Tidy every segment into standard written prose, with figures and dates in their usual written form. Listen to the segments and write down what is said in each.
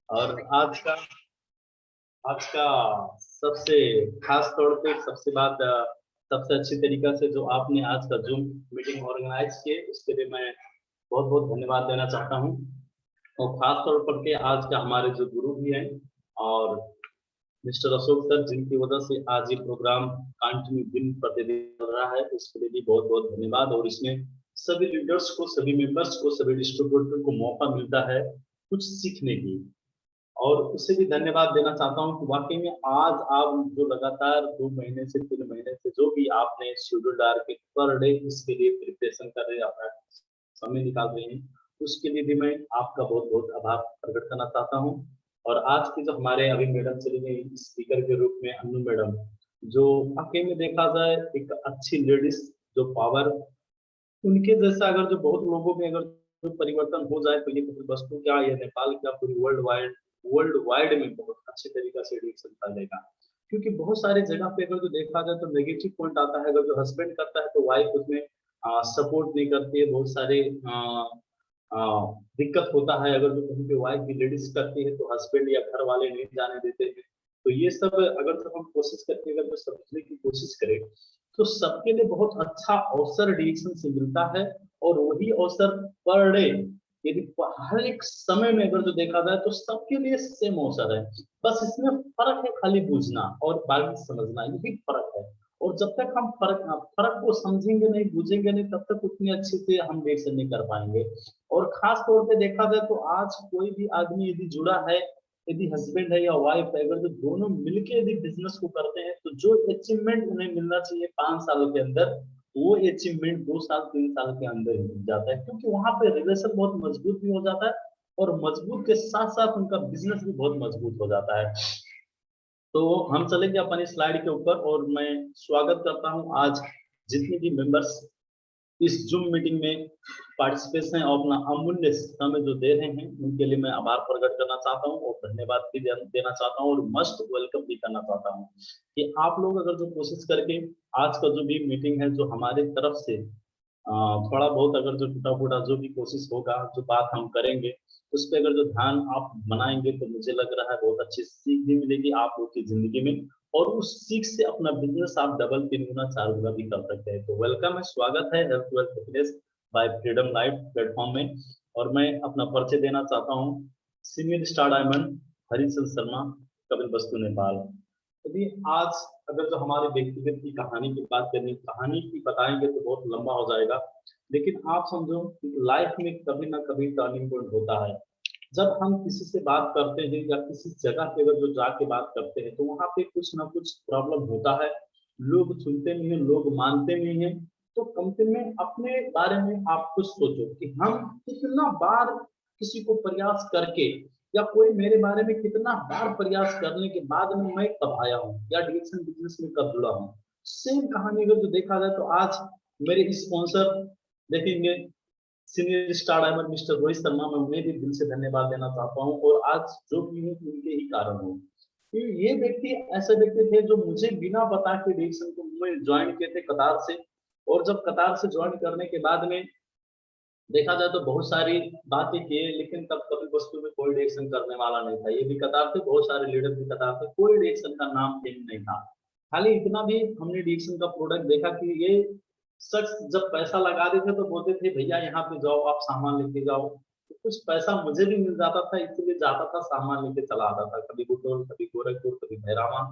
और आज का सबसे खास तौर पे सबसे अच्छी तरीका से जो आपने आज का जूम मीटिंग ऑर्गेनाइज किए उसके लिए मैं बहुत बहुत धन्यवाद देना चाहता हूँ। और खास तौर पर के आज का हमारे जो गुरु भी हैं और मिस्टर अशोक सर, जिनकी वजह से आज ये प्रोग्राम कंटिन्यू दिन प्रतिदिन चल रहा है, उसके लिए भी बहुत बहुत धन्यवाद। और इसमें सभी लीडर्स को, सभी मेंबर्स को, सभी डिस्ट्रीब्यूटर को मौका मिलता है कुछ सीखने की, और उससे भी धन्यवाद देना चाहता हूँ कि वाकई में आज आप जो लगातार 2 महीने से 3 महीने से जो भी आपने शेड्यूल डाल के पर डे इसके लिए प्रिपरेशन कर रहे हैं, अपना समय निकाल रहे हैं, उसके लिए भी मैं आपका बहुत बहुत आभार प्रकट करना चाहता हूँ। और आज की जो हमारे अभी मैडम चली गई स्पीकर के रूप में अन्नू मैडम, जो वाकई में देखा जाए एक अच्छी लेडीज, जो पावर उनके जैसा अगर जो बहुत लोगों में अगर जो परिवर्तन हो जाए तो ये केवल वस्तु क्या, ये नेपाल क्या, पूरी वर्ल्ड वाइड में बहुत अच्छे तरीका से रिएक्शन फैलेगा। क्योंकि बहुत सारी जगह पे अगर जो देखा जाए तो नेगेटिव पॉइंट आता है, अगर जो हस्बैंड करता है तो वाइफ उसमें सपोर्ट नहीं करती है, बहुत सारे अ, दिक्कत होता है। अगर जो कहीं पे वाइफ भी लेडीज करती है तो हस्बैंड या घर वाले नहीं जाने देते हैं। तो ये सब अगर जो हम कोशिश करके अगर जो समझने की कोशिश करें तो सबके लिए बहुत अच्छा अवसर डिएक्शन से मिलता है। और वही अवसर पर डे यदि हर एक समय में अगर जो देखा जाए तो सबके लिए सेम अवसर है। बस इसमें फर्क है खाली बूझना और बाकी समझना, यही फर्क है। और जब तक हम फर्क को समझेंगे नहीं, बूझेंगे नहीं, तब तक उतनी अच्छे से हम डिएक्शन नहीं कर पाएंगे। और खास तौर पे देखा जाए तो आज कोई भी आदमी यदि जुड़ा है, यदि हस्बैंड है या वाइफ है, अगर जो दोनों मिलके यदि बिजनेस को करते हैं तो जो अचीवमेंट उन्हें मिलना चाहिए 5 साल के अंदर, वो अचीवमेंट 2 साल 3 साल के अंदर ही मिल जाता है। क्योंकि वहां पे रिलेशन बहुत मजबूत भी हो जाता है और मजबूत के साथ साथ उनका बिजनेस भी बहुत मजबूत हो जाता है। तो हम चलेंगे अपनी स्लाइड के ऊपर, और मैं स्वागत करता हूं आज जितने भी मेंबर्स इस जूम मीटिंग में पार्टिसिपेशन और अपना अमूल्य समय जो दे रहे हैं, उनके लिए मैं आभार प्रकट करना चाहता हूं और धन्यवाद भी देना चाहता हूं और मस्ट वेलकम भी करना चाहता हूं कि आप लोग अगर जो कोशिश करके आज का जो भी मीटिंग है जो हमारे तरफ से थोड़ा बहुत अगर जो टूटा-फूटा जो भी कोशिश होगा, जो बात हम करेंगे, उस पे अगर जो ध्यान आप बनाएँगे तो मुझे लग रहा है बहुत अच्छी सीख भी मिलेगी आप लोग की ज़िंदगी में, और उस सीख से अपना बिज़नेस आप डबल, 3 गुना, 4 गुना भी कर सकते हैं। तो वेलकम है, स्वागत है health wealth fitness by freedom life platform में। और मैं अपना परिचय देना चाहता हूँ, senior star diamond Harish Sharma, Kapilvastu Nepal. यदि आज अगर जो हमारे व्यक्तिगत की कहानी की बात करनी, कहानी की बताएँगे तो बहुत लंबा हो जाएगा। लेकिन आप समझो कि लाइफ में कभी ना कभी टर्निंग पॉइंट होता है। जब हम किसी से बात करते हैं या किसी जगह पे अगर जो जाके बात करते हैं तो वहाँ पे कुछ ना कुछ प्रॉब्लम होता है। लोग सुनते नहीं हैं, लोग मानते नहीं हैं। तो कम से में अपने बारे में आप खुद सोचो कि हम कितना बार किसी को प्रयास करके, या कोई मेरे बारे में कितना बार प्रयास करने के बाद में मैं कब आया हूँ या डिजिटल बिजनेस में कब जुड़ा हूँ। सेम कहानी अगर जो देखा जाए तो आज मेरे स्पॉन्सर देखेंगे, senior star diamond mister Rohit Sharma, मैं उन्हें भी दिल से धन्यवाद देना चाहता हूँ और आज जो भी हूँ उनके ही कारण हूँ। ये व्यक्ति ऐसे व्यक्ति थे जो मुझे बिना बता के डिवीजन को में ज्वाइन किए थे कतार से। और जब कतार से ज्वाइन करने के बाद में देखा जाए तो बहुत सारी बातें किए, लेकिन तब कभी वस्तु में कोई रिएक्शन करने वाला नहीं था। ये भी कतार थे, बहुत सारे लीडर भी कतार थे, कोई रिएक्शन का नाम टेम नहीं था। खाली इतना भी हमने रिएक्शन का प्रोडक्ट देखा कि ये शख्स जब पैसा लगा देते तो बोलते थे भैया यहाँ पे जाओ, आप सामान लेके जाओ। तो कुछ पैसा मुझे भी मिल जाता था, इसलिए जाता था, सामान लेके चला आता था, कभी बुटोल, कभी गोरखपुर, कभी भैरामा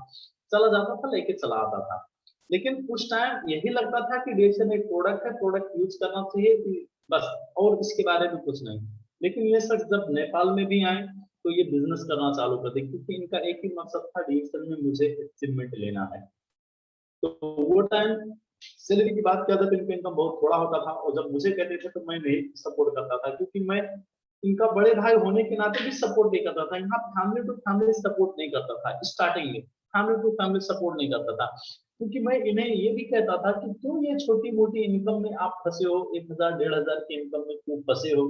चला जाता था, लेके चला आता था। लेकिन उस टाइम यही लगता था कि रिएक्शन एक प्रोडक्ट है, प्रोडक्ट यूज करना चाहिए कि बस, और इसके बारे में कुछ नहीं। लेकिन ये शख्स जब नेपाल में भी आए तो ये बिजनेस करना चालू कर दी, क्योंकि इनका एक ही मकसद था, डिजिटल में मुझे अचीवमेंट लेना है। तो वो टाइम सैलरी की बात किया था तो इनका इनकम बहुत थोड़ा होता था, और जब मुझे कहते थे तो मैं नहीं सपोर्ट करता था, क्योंकि मैं इनका बड़े भाई होने के नाते भी सपोर्ट नहीं करता था। यहाँ फैमिली टू फैमिली सपोर्ट नहीं करता था स्टार्टिंग में, फैमिली टू फैमिली सपोर्ट नहीं करता था। क्योंकि मैं इन्हें ये भी कहता था कि तुम ये छोटी मोटी इनकम में आप फंसे हो, 1,000 1,500 की इनकम में तुम फंसे हो,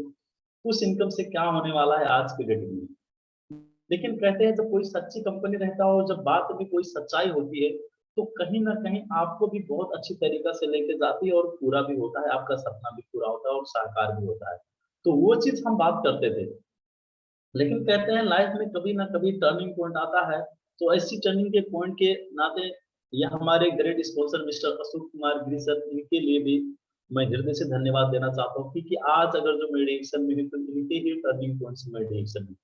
उस इनकम से क्या होने वाला है आज के डेट में। लेकिन कहते हैं जब कोई सच्ची कंपनी रहता हो, जब बात में कोई सच्चाई होती है, तो कहीं न कहीं आपको भी बहुत अच्छी तरीक़ा से लेके जाती है और पूरा भी होता है, आपका सपना भी पूरा होता है और साकार भी होता है। तो वो चीज़ हम बात करते थे। लेकिन कहते हैं लाइफ में कभी ना कभी टर्निंग पॉइंट आता है। तो ऐसी टर्निंग के पॉइंट के नाते ये हमारे great sponsor mister Ashok Kumar Giri sir, इनके लिए भी मैं हृदय से धन्यवाद देना चाहता हूँ, क्योंकि आज अगर जो मैं डिएक्शन में हूँ तो इनके ही टर्निंग पॉइंट से मैं डिएक्शन में।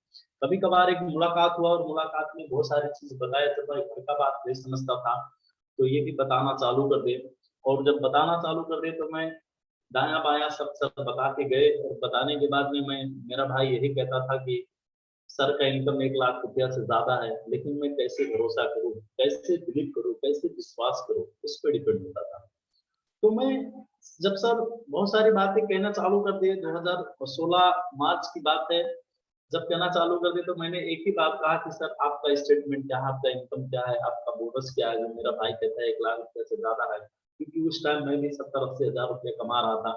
कभी कभार एक मुलाकात हुआ और मुलाकात में बहुत सारी चीज बताया, जब मैं घर का बात नहीं समझता था तो ये भी बताना चालू कर दे। और जब बताना चालू कर दे तो मैं दाया बाया सब सब बता के गए, और बताने के बाद में मैं, मेरा भाई यही कहता था कि सर का इनकम 1 लाख रुपया से ज्यादा है, लेकिन मैं कैसे भरोसा करूं, कैसे बिलीव करूं, कैसे विश्वास करूं, उस पर डिपेंड होता था। तो मैं जब सर बहुत सारी बातें कहना चालू कर दिए, 2016 मार्च की बात है, जब कहना चालू कर दिए तो मैंने एक ही बात कहा कि सर आपका स्टेटमेंट क्या है, आपका इनकम क्या है, आपका बोनस क्या है, जो मेरा भाई कहता है 1 लाख रुपये से ज्यादा है, क्योंकि उस टाइम मैं भी 70-80 हजार रुपये कमा रहा था।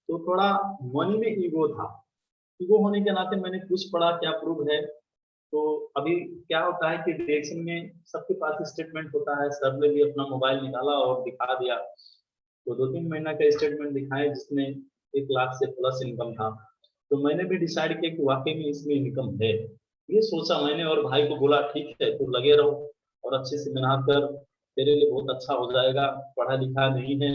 तो थोड़ा मनी में ईगो था, ईगो होने के नाते मैंने पूछ पड़ा क्या प्रूफ है। तो अभी क्या होता है कि डायरेक्शन में सबके पास स्टेटमेंट होता है, सर ने भी अपना मोबाइल निकाला और दिखा दिया। तो 2-3 महीना का स्टेटमेंट दिखाए जिसमें 1 लाख से प्लस इनकम था। तो मैंने भी डिसाइड किया कि वाकई में इसमें इनकम है। ये सोचा मैंने और भाई को बोला ठीक है तू लगे रहो और अच्छे से मेहनत कर, तेरे लिए बहुत अच्छा हो जाएगा, पढ़ा लिखा नहीं है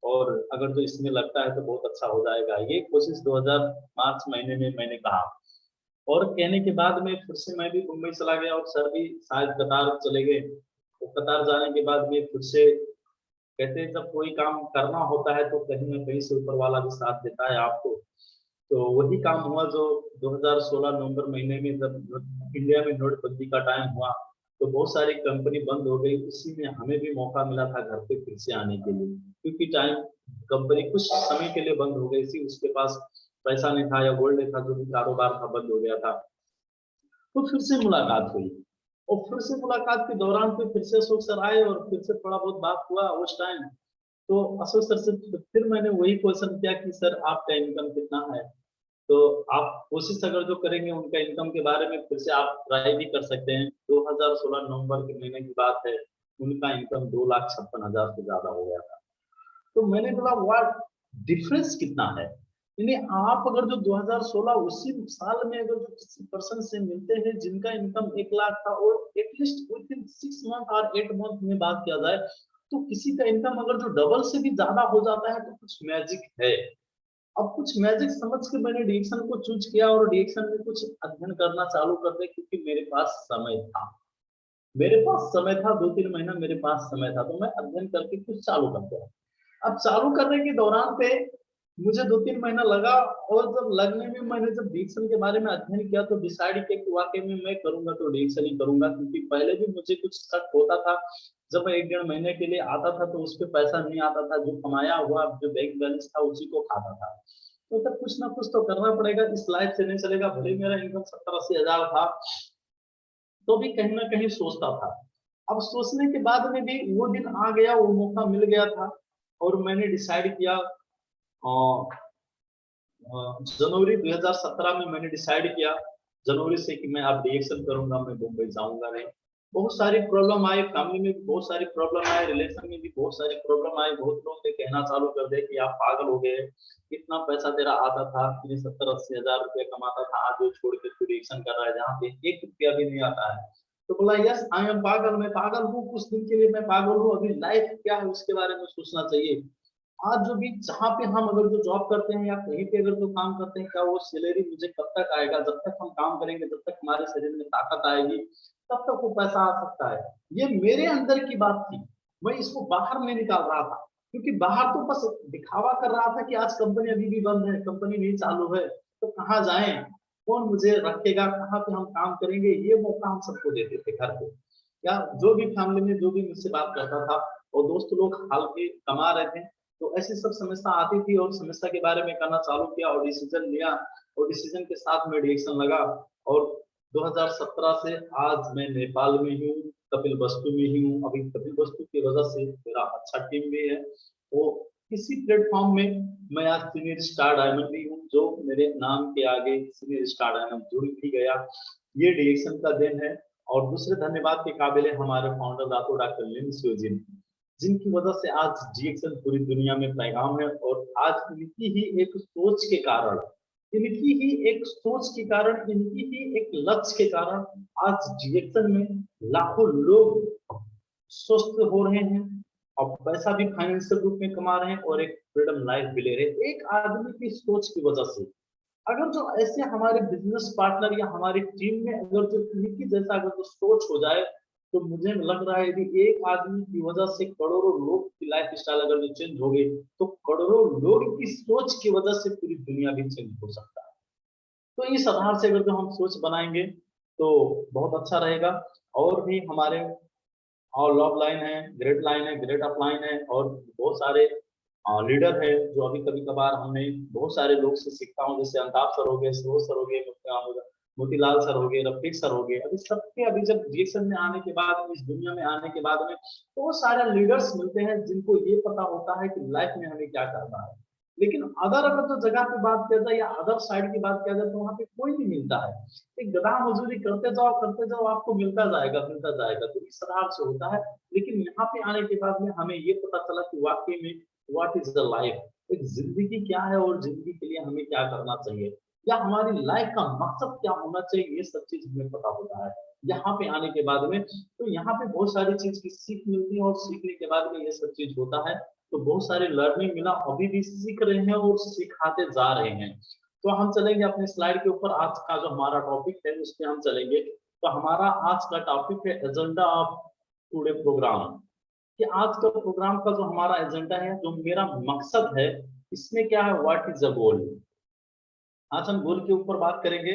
और अगर तो इसमें लगता है तो बहुत अच्छा हो जाएगा। ये कोशिश 2000 मार्च महीने में मैंने कहा, और कहने के बाद में फिर से मैं भी मुंबई चला गया और सर भी शायद कतार चले गए। तो कतार जाने के बाद में फिर से कहते हैं जब कोई काम करना होता है तो कहीं ना कहीं से ऊपर वाला भी साथ देता है आपको। तो वही काम हुआ जो 2016 नवंबर महीने में जब इंडिया में नोटबंदी का टाइम हुआ, तो बहुत सारी कंपनी बंद हो गई, उसी में हमें भी मौका मिला था घर पे फिर से आने के लिए, क्योंकि टाइम कंपनी कुछ समय के लिए बंद हो गई थी, उसके पास पैसा नहीं था या गोल्ड नहीं था, जो भी कारोबार था बंद हो गया था। तो फिर से मुलाकात हुई, और फिर से मुलाकात के दौरान फिर से अशोक सर आए और फिर से थोड़ा बहुत बात हुआ उस टाइम। तो अशोक सर से फिर मैंने वही क्वेश्चन किया कि सर आपका इनकम कितना है। तो आप कोशिश अगर जो करेंगे उनका इनकम के बारे में फिर से आप ट्राई भी कर सकते हैं। 2016 नवंबर के महीने की बात है, उनका इनकम 2,56,000 से ज्यादा हो गया था। तो मैंने बोला वाह, डिफरेंस कितना है। यानी आप अगर जो 2016 उसी साल में अगर जो किसी पर्सन से मिलते हैं जिनका इनकम 1 लाख था, और एटलीस्ट विद इन 6 मंथ और 8 मंथ में बात किया जाए तो किसी का इनकम अगर जो डबल से भी ज्यादा हो जाता है तो कुछ मैजिक है। अब कुछ मैजिक समझ के मैंने डिएक्शन को चूज किया और डिएक्शन में कुछ अध्ययन करना चालू कर दिया, क्योंकि मेरे पास समय था। मेरे पास समय था, 2-3 महीना मेरे पास समय था, तो मैं अध्ययन करके कुछ चालू कर दिया। अब चालू करने के दौरान पे मुझे 2-3 महीना लगा, और जब लगने में मैंने जब डिक्शन के बारे में अध्ययन किया तो डिसाइड किया कि वाकई में मैं करूंगा तो डिक्शन ही करूंगा, क्योंकि पहले भी मुझे कुछ शक होता था। जब मैं 1-1.5 महीने के लिए आता था तो उस पर पैसा नहीं आता था, जो कमाया हुआ जो बैंक बैलेंस था उसी को खाता था। तो तब कुछ ना कुछ तो करना पड़ेगा, इस लाइफ से नहीं चलेगा। भले मेरा इनकम 70-80 हजार था तो भी कहीं ना कहीं सोचता था। अब सोचने के बाद में भी वो दिन आ गया, वो मौका मिल गया था, और मैंने डिसाइड किया जनवरी 2017 में मैंने डिसाइड किया जनवरी से कि मैं अब डिएक्शन करूंगा, मैं मुंबई जाऊंगा नहीं। बहुत सारी प्रॉब्लम आए, फैमिली में भी बहुत सारी प्रॉब्लम आए, रिलेशन में भी बहुत सारी प्रॉब्लम आए। बहुत लोग ये कहना चालू कर दे कि आप पागल हो गए, कितना पैसा तेरा आता था, तुझे 70-80 हजार रुपये कमाता था, आज वो छोड़ के तू डिएक्शन कर रहा है जहाँ पे 1 रुपया भी नहीं आता है। तो बोला यस आई एम पागल, मैं पागल हूँ, कुछ दिन के लिए मैं पागल हूँ, अभी लाइफ क्या है उसके बारे में सोचना चाहिए। आज जो भी जहाँ पे हम अगर जो जॉब करते हैं या कहीं पे अगर जो काम करते हैं, क्या वो सैलरी मुझे कब तक आएगा, जब तक हम काम करेंगे, जब तक हमारे शरीर में ताकत आएगी तब तक वो पैसा आ सकता है। ये मेरे अंदर की बात थी, मैं इसको बाहर नहीं निकाल रहा था, क्योंकि बाहर तो बस दिखावा कर रहा था कि आज कंपनी अभी भी बंद है, कंपनी नहीं चालू है, तो कहाँ जाएं, कौन मुझे रखेगा, कहाँ पे हम काम करेंगे, ये मौका हम सबको देते थे घर पे। या जो भी फैमिली में जो भी मुझसे बात करता था, और दोस्त लोग हाल के कमा रहे थे, तो ऐसी सब समस्या आती थी और समस्या के बारे में करना चालू किया और डिसीजन लिया, और डिसीजन के साथ में डिएक्शन लगा। और 2017 से आज मैं नेपाल में हूँ, कपिल वस्तु में ही हूँ। अभी कपिल वस्तु की वजह से मेरा अच्छा टीम भी है, तो इसी प्लेटफॉर्म में मैं आज सीनियर स्टार डायमंड भी हूँ, जो मेरे नाम के आगे सीनियर स्टार डायमंड जुड़ भी गया, ये डिएक्शन का दिन है। और दूसरे धन्यवाद के काबिल है हमारे फाउंडर दातो डॉक्टर लिन सियोजिन, जिनकी वजह से आज डिएक्शन पूरी दुनिया में पैगाम है, और आज उनकी ही एक सोच के कारण इनकी ही एक सोच के कारण, इनकी ही एक लक्ष्य के कारण आज डिएक्शन में लाखों लोग स्वस्थ हो रहे हैं और पैसा भी फाइनेंशियल रूप में कमा रहे हैं और एक फ्रीडम लाइफ भी ले रहे हैं, एक आदमी की सोच की वजह से। अगर जो ऐसे हमारे बिजनेस पार्टनर या हमारी टीम में अगर जो इनकी जैसा अगर जो सोच हो जाए, तो मुझे लग रहा है यदि एक आदमी की वजह से करोड़ों लोग की लाइफ स्टाइल अगर जो चेंज हो गई, तो करोड़ों लोग की सोच की वजह से पूरी दुनिया भी चेंज हो सकता है। तो इस आधार से अगर जो हम सोच बनाएंगे तो बहुत अच्छा रहेगा। और भी हमारे और लॉब लाइन है, ग्रेड लाइन है, ग्रेड अप लाइन है और बहुत सारे लीडर है जो अभी कभी कभार हमने बहुत सारे लोग से सीखता हूँ, जैसे अंताप सर हो गए, सरोज सर हो गए, मोतीलाल सर हो गए, रफीक सर हो गए। अभी सबके अभी जब रिएक्शन में आने के बाद, इस दुनिया में आने के बाद में बहुत सारे लीडर्स मिलते हैं जिनको ये पता होता है कि लाइफ में हमें क्या करना है। लेकिन अदर अगर तो जगह पे बात किया जाए या अदर साइड की बात किया जाए तो वहां पे कोई नहीं मिलता है। एक गधा मजदूरी करते जाओ आपको मिलता जाएगा, तो इस आधार से होता है। लेकिन यहाँ पे आने के बाद में हमें ये पता चला कि वाकई में व्हाट इज द लाइफ, एक जिंदगी क्या है और जिंदगी के लिए हमें क्या करना चाहिए या हमारी लाइफ का मकसद क्या होना चाहिए, ये सब चीज हमें पता होता है यहाँ पे आने के बाद में। तो यहाँ पे बहुत सारी चीज की सीख मिलती है और सीखने के बाद में ये सब चीज होता है। तो बहुत सारे लर्निंग मिला, अभी भी सीख रहे हैं और सिखाते जा रहे हैं। तो हम चलेंगे अपने स्लाइड के ऊपर, आज का जो हमारा टॉपिक है उस पर हम चलेंगे। तो हमारा आज का टॉपिक है एजेंडा ऑफ टुडे प्रोग्राम, कि आज का प्रोग्राम का जो हमारा एजेंडा है, जो मेरा मकसद है, इसमें क्या है, व्हाट इज द गोल। आज हम गोल के ऊपर बात करेंगे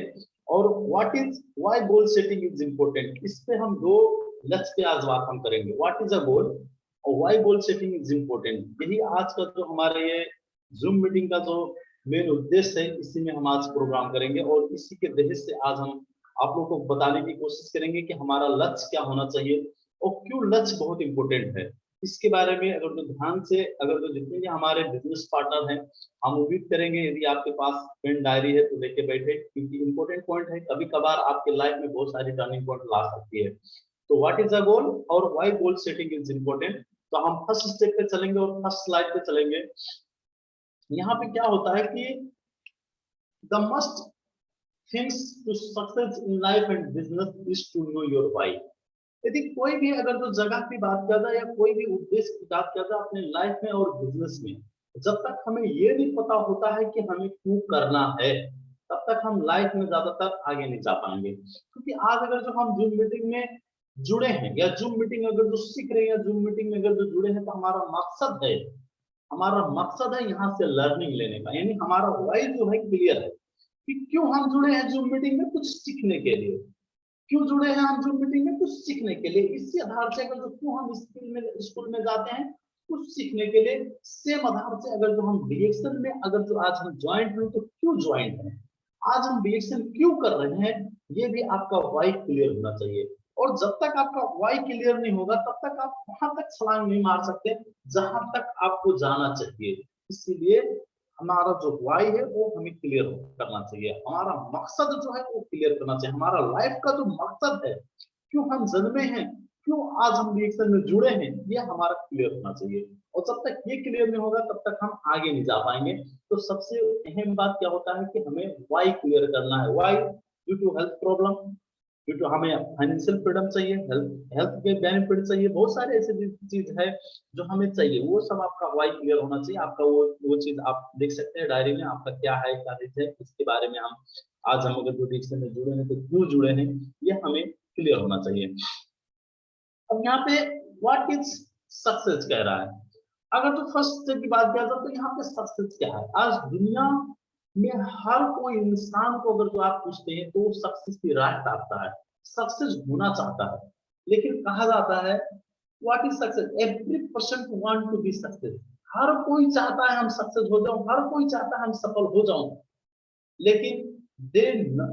और what is why goal setting is important, इस पे हम दो लक्ष्य पे आज बात हम करेंगे, व्हाट इज अ गोल और why goal setting is important. यही आज का जो हमारे ये जूम मीटिंग का जो मेन उद्देश्य है, इसी में हम आज प्रोग्राम करेंगे और इसी के तहत से आज हम आप लोगों को बताने की कोशिश करेंगे कि हमारा लक्ष्य क्या होना चाहिए और क्यों लक्ष्य बहुत इंपॉर्टेंट है। इसके बारे में अगर जो ध्यान से अगर जो जितने भी हमारे बिजनेस पार्टनर हैं, हम उम्मीद करेंगे यदि आपके पास पेन डायरी है तो लेके बैठे, क्योंकि इंपॉर्टेंट पॉइंट है, कभी कभार आपके लाइफ में बहुत सारी टर्निंग पॉइंट ला सकती है। तो व्हाट इज अ गोल और why goal setting is important. तो हम फर्स्ट स्टेप पे चलेंगे और फर्स्ट स्लाइड पे चलेंगे। यहाँ पे क्या होता है कि the must things to success in life and business is to know your why. यदि कोई भी अगर जो जगह की बात किया जाए या कोई भी उद्देश्य की बात किया जाए अपने लाइफ में और बिजनेस में, जब तक हमें ये नहीं पता होता है कि हमें क्यों करना है, तब तक हम लाइफ में ज्यादातर आगे नहीं जा पाएंगे। क्योंकि आज अगर जो हम जूम मीटिंग में जुड़े हैं या जूम मीटिंग अगर जो सीख रहे हैं, जूम मीटिंग में अगर जो जुड़े हैं, तो हमारा मकसद है, यहाँ से लर्निंग लेने का, यानी हमारा वाई जो है क्लियर है कि क्यों हम जुड़े हैं जूम मीटिंग में, कुछ सीखने के लिए। क्यों जुड़े हैं हम जूम मीटिंग में, कुछ सीखने के लिए। इसी आधार से अगर जो क्यों हम स्कूल में जाते हैं, कुछ सीखने के लिए। सेम आधार से अगर जो हम रिएक्शन में अगर जो आज हम ज्वाइंट हुए तो क्यों ज्वाइंट हैं, आज हम रिएक्शन क्यों कर रहे हैं, ये भी आपका वाई क्लियर होना चाहिए। और जब तक आपका वाई क्लियर नहीं होगा तब तक आप वहां तक छलांग नहीं मार सकते जहां तक आपको जाना चाहिए। इसीलिए हमारा जो वाई है वो हमें क्लियर करना चाहिए, हमारा मकसद जो है वो क्लियर करना चाहिए, हमारा लाइफ का जो मकसद है, क्यों हम जन्मे हैं, क्यों आज हम रिएक्शन में जुड़े हैं, ये हमारा क्लियर होना चाहिए। और जब तक ये क्लियर नहीं होगा तब तक हम आगे नहीं जा पाएंगे। तो सबसे अहम बात क्या होता है कि हमें वाई क्लियर करना है। Why due to health problem, क्योंकि हमें फाइनेंशियल फ्रीडम चाहिए, हेल्थ हेल्थ के बेनिफिट चाहिए, बहुत सारे ऐसे चीज है जो हमें चाहिए, वो सब आपका वाई क्लियर होना चाहिए। आपका वो चीज आप देख सकते हैं डायरी में, आपका क्या है क्या नहीं है, इसके बारे में हम आज हम अगर प्रोडिक्शन में जुड़े हैं तो क्यों जुड़े हैं, ये हमें क्लियर होना चाहिए। अब यहाँ पे व्हाट इज सक्सेस कह रहा है। अगर तो फर्स्ट की बात किया जाए तो यहाँ पे सक्सेस क्या है। आज दुनिया में हर कोई इंसान को अगर जो आप पूछते हैं तो सक्सेस की राह ताकता है, सक्सेस होना चाहता है। लेकिन कहा जाता है what is success, every person want to be success. हर कोई चाहता है हम सक्सेस हो जाऊं, हर कोई चाहता है हम सफल हो जाऊं, लेकिन they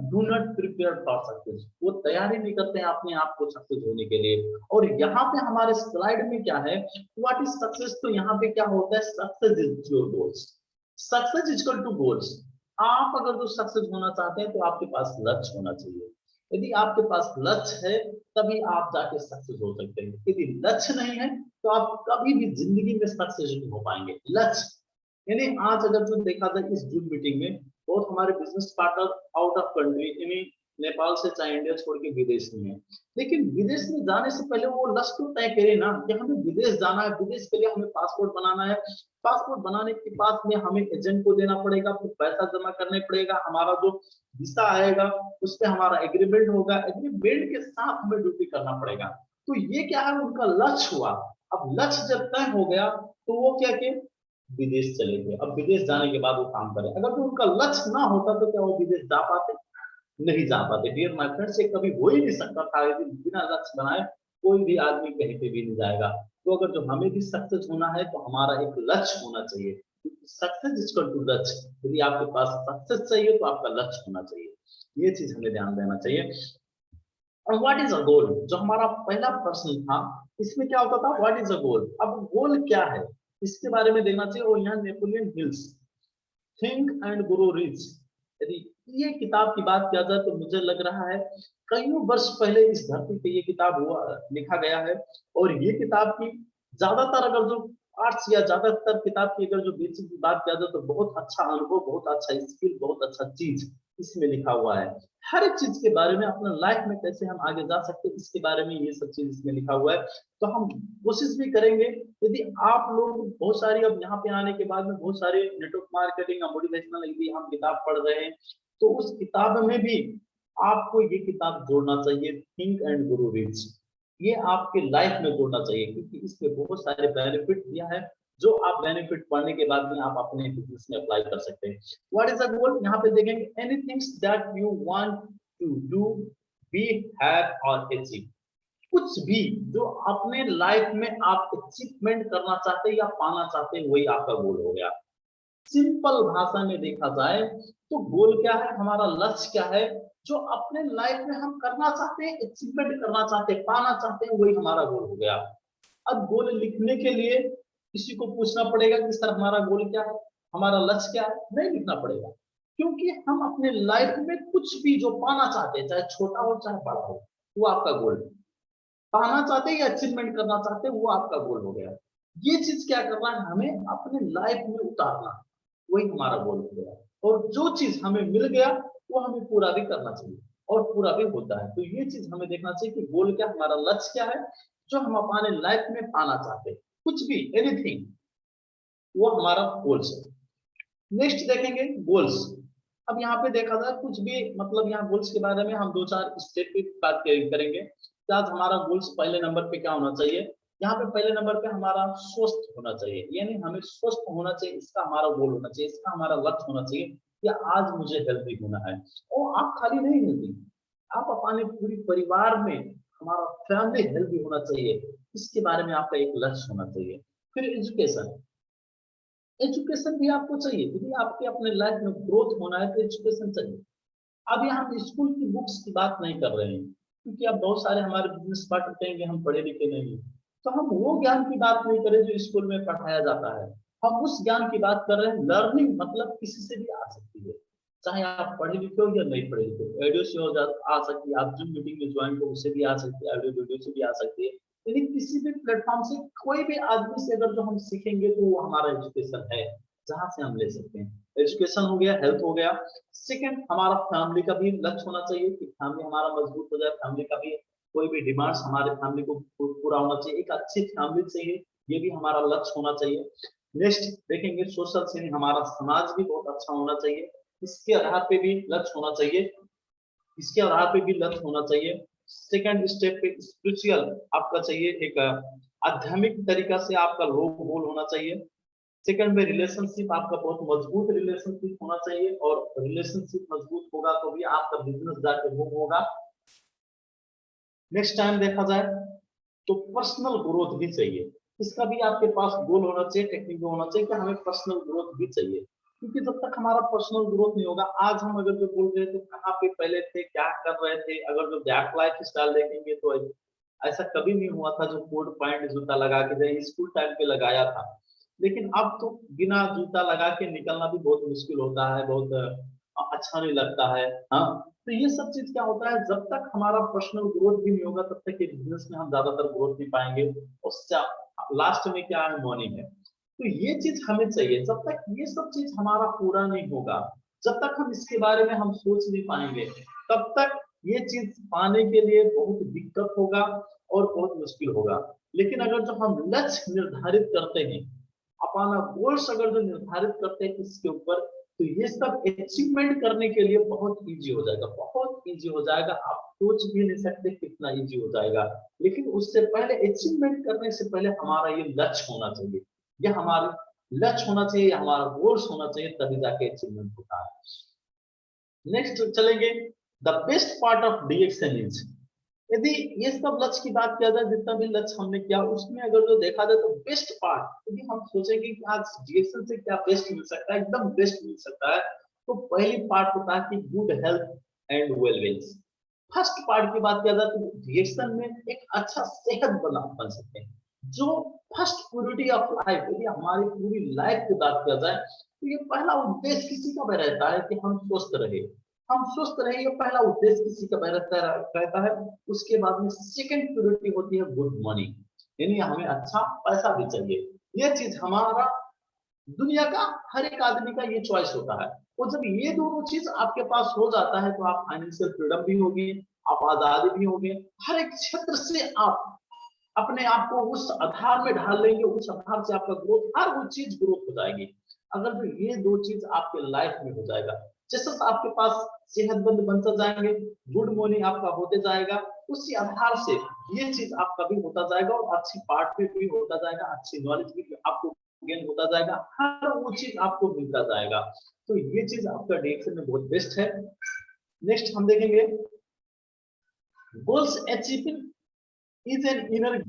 do not prepare for success, वो तैयारी नहीं करते हैं अपने आप को सक्सेस होने के लिए। और यहाँ पे हमारे स्लाइड में क्या है, व्हाट इज सक्सेस, तो यहाँ पे क्या होता है, success is your goals, success is equal to goals. आप अगर जो सक्सेस होना चाहते हैं तो आपके पास लक्ष्य होना चाहिए। यदि आपके पास लक्ष्य है तभी आप जाके सक्सेस हो सकते हैं, यदि लक्ष्य नहीं है तो आप कभी भी जिंदगी में सक्सेस नहीं हो पाएंगे। लक्ष्य यानी आज अगर जो देखा जाए इस जूम मीटिंग में बहुत हमारे business partner out of country, यानी नेपाल से चाहे इंडिया छोड़ के विदेश में है। लेकिन विदेश में जाने से पहले वो लक्ष्य तो तय करे ना कि हमें विदेश जाना है, विदेश के लिए हमें पासपोर्ट बनाना है। पासपोर्ट बनाने के बाद में हमें एजेंट को देना पड़ेगा, फिर पैसा जमा करने पड़ेगा, हमारा जो वीसा आएगा उस पर हमारा एग्रीमेंट होगा, एग्रीमेंट के साथ हमें ड्यूटी करना पड़ेगा। तो ये क्या है, उनका लक्ष्य हुआ। अब लक्ष्य जब तय हो गया तो वो क्या कि विदेश चले गए। अब विदेश जाने के बाद वो काम करें, अगर तो उनका लक्ष्य ना होता तो क्या वो विदेश जा पाते? नहीं जा पाते। डियर माय फ्रेंड्स, ये कभी हो ही नहीं सकता था यदि बिना लक्ष्य बनाए कोई भी आदमी कहीं पे भी नहीं जाएगा। तो अगर जो हमें भी सक्सेस होना है तो हमारा एक लक्ष्य होना चाहिए। सक्सेस इज इक्वल टू लक्ष्य। यदि आपके पास सक्सेस चाहिए तो आपका लक्ष्य होना चाहिए, ये चीज हमें ध्यान देना चाहिए। और व्हाट इज अ गोल, जो हमारा पहला प्रश्न था, इसमें क्या होता था, व्हाट इज अ गोल। अब गोल क्या है इसके बारे में देखना चाहिए। और यहाँ Napoleon hills think and grow rich, यदि ये किताब की बात किया जाए तो मुझे लग रहा है कईयों वर्ष पहले इस धरती पे ये किताब हुआ लिखा गया है। और ये किताब की ज्यादातर अगर जो पार्ट्स या ज्यादातर किताब की अगर जो बेसिक की बात किया जाए तो बहुत अच्छा अनुभव, बहुत अच्छा स्किल, बहुत अच्छा चीज इसमें लिखा हुआ है। हर एक चीज के बारे में, अपने लाइफ में कैसे हम आगे जा सकते हैं इसके बारे में ये सब चीज इसमें लिखा हुआ है। तो हम कोशिश भी करेंगे, यदि आप लोग बहुत सारी अब यहाँ पे आने के बाद में बहुत सारे नेटवर्क मार्केटिंग या मोटिवेशनल यदि हम किताब पढ़ रहे हैं तो उस किताब में भी आपको ये किताब जोड़ना चाहिए, थिंक एंड ग्रो रिच। ये आपके लाइफ में जोड़ना चाहिए क्योंकि इसमें बहुत सारे बेनिफिट दिया है जो आप बेनिफिट पढ़ने के बाद में आप अपने बिजनेस में अप्लाई कर सकते हैं। व्हाट इज द गोल, यहाँ पे देखेंगे anything that you want to do, be, have और अचीव। कुछ भी जो अपने लाइफ में आप अचीवमेंट करना चाहते हैं या पाना चाहते हैं वही आपका गोल हो गया। सिंपल भाषा में देखा जाए तो गोल क्या है, हमारा लक्ष्य क्या है, जो अपने लाइफ में हम करना चाहते हैं, अचीवमेंट करना चाहते हैं, पाना चाहते हैं, वही हमारा गोल हो गया। अब गोल लिखने के लिए किसी को पूछना पड़ेगा कि सर हमारा गोल क्या है, हमारा लक्ष्य क्या है? नहीं लिखना पड़ेगा, क्योंकि हम अपने लाइफ में कुछ भी जो पाना चाहते हैं, चाहे छोटा हो चाहे बड़ा हो, वो आपका गोल है। पाना चाहते हैं या अचीवमेंट करना चाहते हैं वो आपका गोल हो गया। ये चीज क्या करना है, हमें अपने लाइफ में उतारना, वही हमारा गोल हो गया। और जो चीज हमें मिल गया वो हमें पूरा भी करना चाहिए और पूरा भी होता है। तो ये चीज हमें देखना चाहिए कि गोल क्या, हमारा लक्ष्य क्या है, जो हम अपने लाइफ में पाना चाहते हैं, कुछ भी एनीथिंग, वो हमारा गोल्स है। नेक्स्ट देखेंगे गोल्स। अब यहाँ पे देखा जाए कुछ भी मतलब यहाँ गोल्स के बारे में हम दो चार स्टेप की बात करेंगे। तो आज हमारा गोल्स पहले नंबर पे क्या होना चाहिए, यहाँ पे पहले नंबर पे हमारा स्वस्थ होना चाहिए, यानी हमें स्वस्थ होना चाहिए, इसका हमारा गोल होना चाहिए, इसका हमारा लक्ष्य होना चाहिए कि आज मुझे हेल्दी होना है। और आप खाली नहीं हेल्दी, आप अपने पूरी परिवार में, हमारा फैमिली हेल्दी होना चाहिए, इसके बारे में आपका एक लक्ष्य होना चाहिए। फिर एजुकेशन, एजुकेशन भी आपको चाहिए, यदि आपके अपने लाइफ में ग्रोथ होना है तो एजुकेशन चाहिए। अब यहाँ हम स्कूल की बुक्स की बात नहीं कर रहे हैं, क्योंकि अब बहुत सारे हमारे बिजनेस पार्टनर कहेंगे हम पढ़े लिखे नहीं हैं, तो हम वो ज्ञान की बात नहीं करें जो स्कूल में पढ़ाया जाता है। हम उस ज्ञान की बात कर रहे हैं, लर्निंग मतलब किसी से भी आ सकती है, चाहे आप पढ़े लिखे हो या नहीं पढ़े लिखे हो। ऑडियो से आ सकती है, आप जूम मीटिंग में ज्वाइन हो उससे भी आ सकती है, ऑडियो वीडियो से भी आ सकती है। यानी किसी भी प्लेटफॉर्म से कोई भी आदमी से अगर जो हम सीखेंगे तो वो हमारा एजुकेशन है, जहां से हम ले सकते हैं। एजुकेशन हो गया, हेल्थ हो गया। सेकंड, हमारा फैमिली का भी लक्ष्य होना चाहिए कि फैमिली हमारा मजबूत हो जाए, फैमिली का भी कोई भी डिमांड्स हमारे फैमिली को पूरा होना चाहिए, एक अच्छी फैमिली चाहिए, ये भी हमारा लक्ष्य होना चाहिए। नेक्स्ट देखेंगे सोशल सीन, हमारा समाज भी बहुत अच्छा होना चाहिए, इसके आधार पे भी लक्ष्य होना चाहिए, इसके आधार पे भी लक्ष्य होना चाहिए। सेकंड स्टेप पे स्पिरिचुअल आपका चाहिए, एक आध्यात्मिक तरीका से आपका गोल होना चाहिए। सेकंड में रिलेशनशिप, आपका बहुत मजबूत रिलेशनशिप होना चाहिए, और रिलेशनशिप मजबूत होगा तो भी आपका बिजनेस जाके वो होगा। नेक्स्ट टाइम देखा जाए तो पर्सनल ग्रोथ भी चाहिए, इसका भी आपके पास गोल होना चाहिए, टेक्निक होना चाहिए कि हमें पर्सनल ग्रोथ भी चाहिए। क्योंकि जब तक हमारा पर्सनल ग्रोथ नहीं होगा, आज हम अगर जो बोल रहे थे कहाँ पे पहले थे, क्या कर रहे थे, अगर जो बैक लाइफ स्टाइल देखेंगे तो ऐसा कभी नहीं हुआ था जो कोट पैंट जूता लगा के जाए, स्कूल टाइम पे लगाया था। लेकिन अब तो बिना जूता लगा के निकलना भी बहुत मुश्किल होता है, बहुत अच्छा नहीं लगता है। हाँ, तो ये सब चीज क्या होता है, जब तक हमारा पर्सनल ग्रोथ भी नहीं होगा तब तक ये बिजनेस में हम ज्यादातर ग्रोथ नहीं पाएंगे, और लास्ट में क्या है, मनी है। तो ये चीज हमें चाहिए, जब तक ये सब चीज हमारा पूरा नहीं होगा, जब तक हम इसके बारे में हम सोच नहीं पाएंगे, तब तक ये चीज पाने के लिए बहुत दिक्कत होगा और बहुत मुश्किल होगा। लेकिन अगर जो हम लक्ष्य निर्धारित करते हैं, अपना गोल्स अगर जो निर्धारित करते हैं इसके ऊपर, तो ये सब अचीवमेंट करने के लिए बहुत इजी हो जाएगा, बहुत इजी हो जाएगा। आप सोच भी नहीं सकते कितना इजी हो जाएगा। लेकिन उससे पहले, अचीवमेंट करने से पहले हमारा ये लक्ष्य होना चाहिए, ये हमारा लक्ष्य होना चाहिए, हमारा गोल्स होना चाहिए, तभी जाके अचीवमेंट होता है। नेक्स्ट चलेंगे, the best part of DXN is, यदि ये सब लक्ष्य की बात किया जाए, जितना भी लक्ष्य हमने किया उसमें अगर जो देखा जाए तो बेस्ट पार्ट, यदि हम सोचेंगे कि आज डीएक्सएन से क्या बेस्ट मिल सकता है, एकदम बेस्ट मिल सकता है, तो पहली पार्ट होता है कि good health and wellbeing. First part की बात किया जाए तो डीएक्सएन में एक अच्छा सेहत बन सकते हैं, जो फर्स्ट प्योरिटी ऑफ लाइफ, यदि हमारी पूरी लाइफ की बात किया जाए तो ये पहला उद्देश्य किसी का भी रहता है कि हम स्वस्थ रहे, हम स्वस्थ रहे, ये पहला उद्देश्य किसी का रहता है। उसके बाद में सेकंड प्योरिटी होती है गुड मनी, यानी हमें अच्छा पैसा भी चाहिए। ये चीज हमारा दुनिया का हर एक आदमी का ये चॉइस होता है। और जब ये दोनों चीज आपके पास हो जाता है तो आप फाइनेंशियल फ्रीडम भी होगी, आप आजादी भी होगे, हर एक क्षेत्र से आप अपने आप को उस आधार में ढाल लेंगे, उस आधार से आपका ग्रोथ, हर वो चीज ग्रोथ हो जाएगी। अगर जो ये दो चीज आपके लाइफ में हो जाएगा, जैसे आपके पास सेहतमंद बनते जाएंगे, गुड मॉर्निंग आपका होते जाएगा, उसी आधार से ये चीज आपका भी होता जाएगा और अच्छी पार्ट भी होता जाएगा, अच्छी नॉलेज भी आपको गेन होता जाएगा, हर वो चीज आपको मिलता जाएगा। तो ये चीज आपका डायरेक्शन में बहुत बेस्ट है। नेक्स्ट हम देखेंगे, goals achieving is an inner,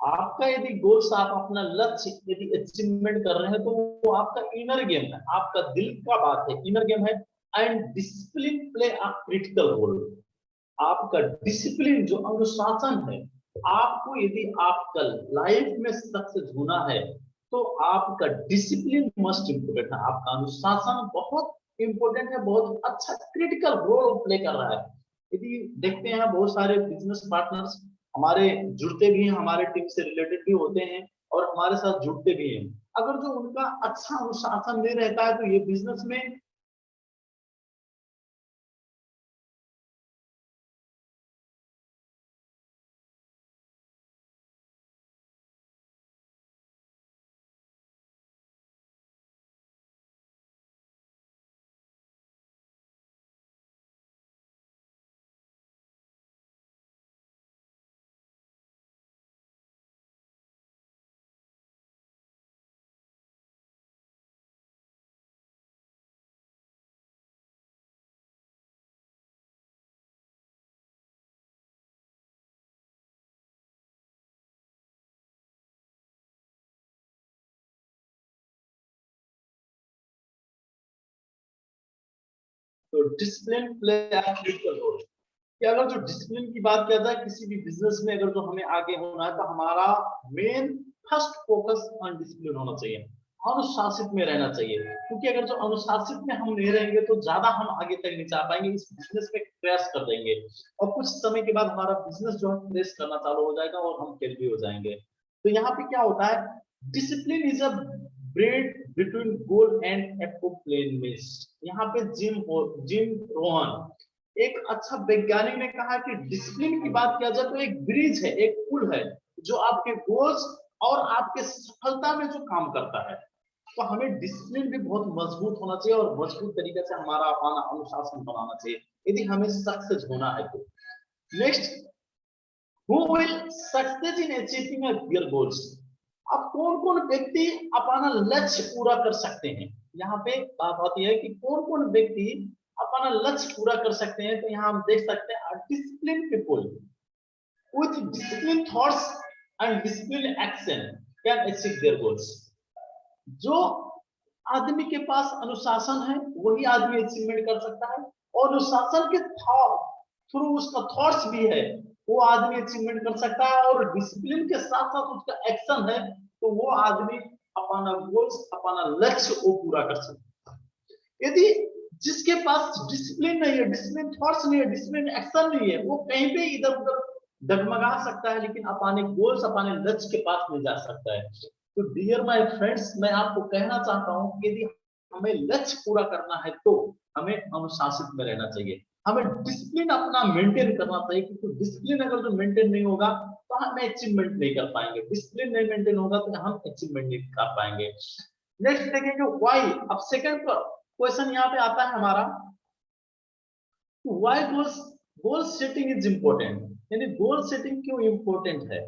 आपका यदि गोल्स, आप अपना लक्ष्य यदि अचीवमेंट कर रहे हैं तो वो आपका इनर गेम है, आपका दिल का बात है, इनर गेम है। And discipline play a critical role, आपका डिसिप्लिन जो अनुशासन है, आपको यदि आपका लाइफ में सक्सेस होना है तो आपका डिसिप्लिन मस्ट इम्पोर्टेंट है, आपका अनुशासन बहुत इंपॉर्टेंट है, बहुत अच्छा क्रिटिकल रोल प्ले कर रहा है। यदि देखते हैं बहुत सारे बिजनेस पार्टनर्स हमारे जुड़ते भी हैं, हमारे टीम से रिलेटेड भी होते हैं और हमारे साथ जुड़ते भी हैं, अगर जो उनका अच्छा अनुशासन नहीं रहता है तो ये बिजनेस में तो डिसिप्लिन प्ले क्रिटिकल रोल, कि अगर जो डिसिप्लिन की बात किया जाए किसी भी बिजनेस में, अगर जो हमें आगे होना है तो हमारा main first focus on discipline होना चाहिए, अनुशासित में रहना चाहिए। क्योंकि अगर जो अनुशासित में हम नहीं रहेंगे तो ज्यादा हम आगे तक नहीं जा पाएंगे, इस बिजनेस में क्रैश कर देंगे और कुछ समय के बाद हमारा बिजनेस जो है क्रैश करना चालू हो जाएगा और हम फेल भी हो जाएंगे। तो यहाँ पे क्या होता है, discipline is a bread between goal and explanation. यहाँ पे जिम रोहन एक अच्छा वैज्ञानिक ने कहा कि डिसिप्लिन की बात किया जाए तो एक ब्रिज है, एक पुल है, जो आपके गोल्स और आपके सफलता में जो काम करता है। तो हमें डिसिप्लिन भी बहुत मजबूत होना चाहिए और मजबूत तरीके से हमारा अपना अनुशासन बनाना चाहिए यदि हमें सक्सेस होना है तो। Next, who will success in achieving their goals, अब कौन कौन व्यक्ति अपना लक्ष्य पूरा कर सकते हैं, यहाँ पे बात आती है कि कौन कौन व्यक्ति अपना लक्ष्य पूरा कर सकते हैं। तो यहाँ हम देख सकते हैं, discipline people with disciplined thoughts and disciplined action can achieve their goals। जो आदमी के पास अनुशासन है वही आदमी अचीवमेंट कर सकता है, और अनुशासन के थ्रू उसका थॉट्स भी है, वो आदमी अचीवमेंट कर सकता है, और डिसिप्लिन के साथ साथ उसका एक्शन है तो वो आदमी अपना गोल्स, अपना लक्ष्य वो पूरा कर सकता है। यदि जिसके पास डिसिप्लिन नहीं है, डिसिप्लिन थॉट्स नहीं है, डिसिप्लिन एक्शन नहीं है, वो कहीं पे इधर उधर डगमगा सकता है लेकिन अपने गोल्स, अपने लक्ष्य के पास नहीं जा सकता है। तो डियर माय फ्रेंड्स, मैं आपको कहना चाहता हूं कि यदि हमें लक्ष्य पूरा करना है तो हमें अनुशासित में रहना चाहिए, हमें डिसिप्लिन अपना मेंटेन करना चाहिए, क्योंकि डिसिप्लिन अगर जो मेंटेन नहीं होगा तो हम अचीवमेंट नहीं कर पाएंगे, डिसिप्लिन नहीं मेंटेन होगा तो हम अचीवमेंट नहीं कर पाएंगे। नेक्स्ट देखेंगे व्हाई। अब सेकंड क्वेश्चन यहाँ पे आता है हमारा, why goals, goal setting is important, यानी गोल सेटिंग क्यों इंपॉर्टेंट है।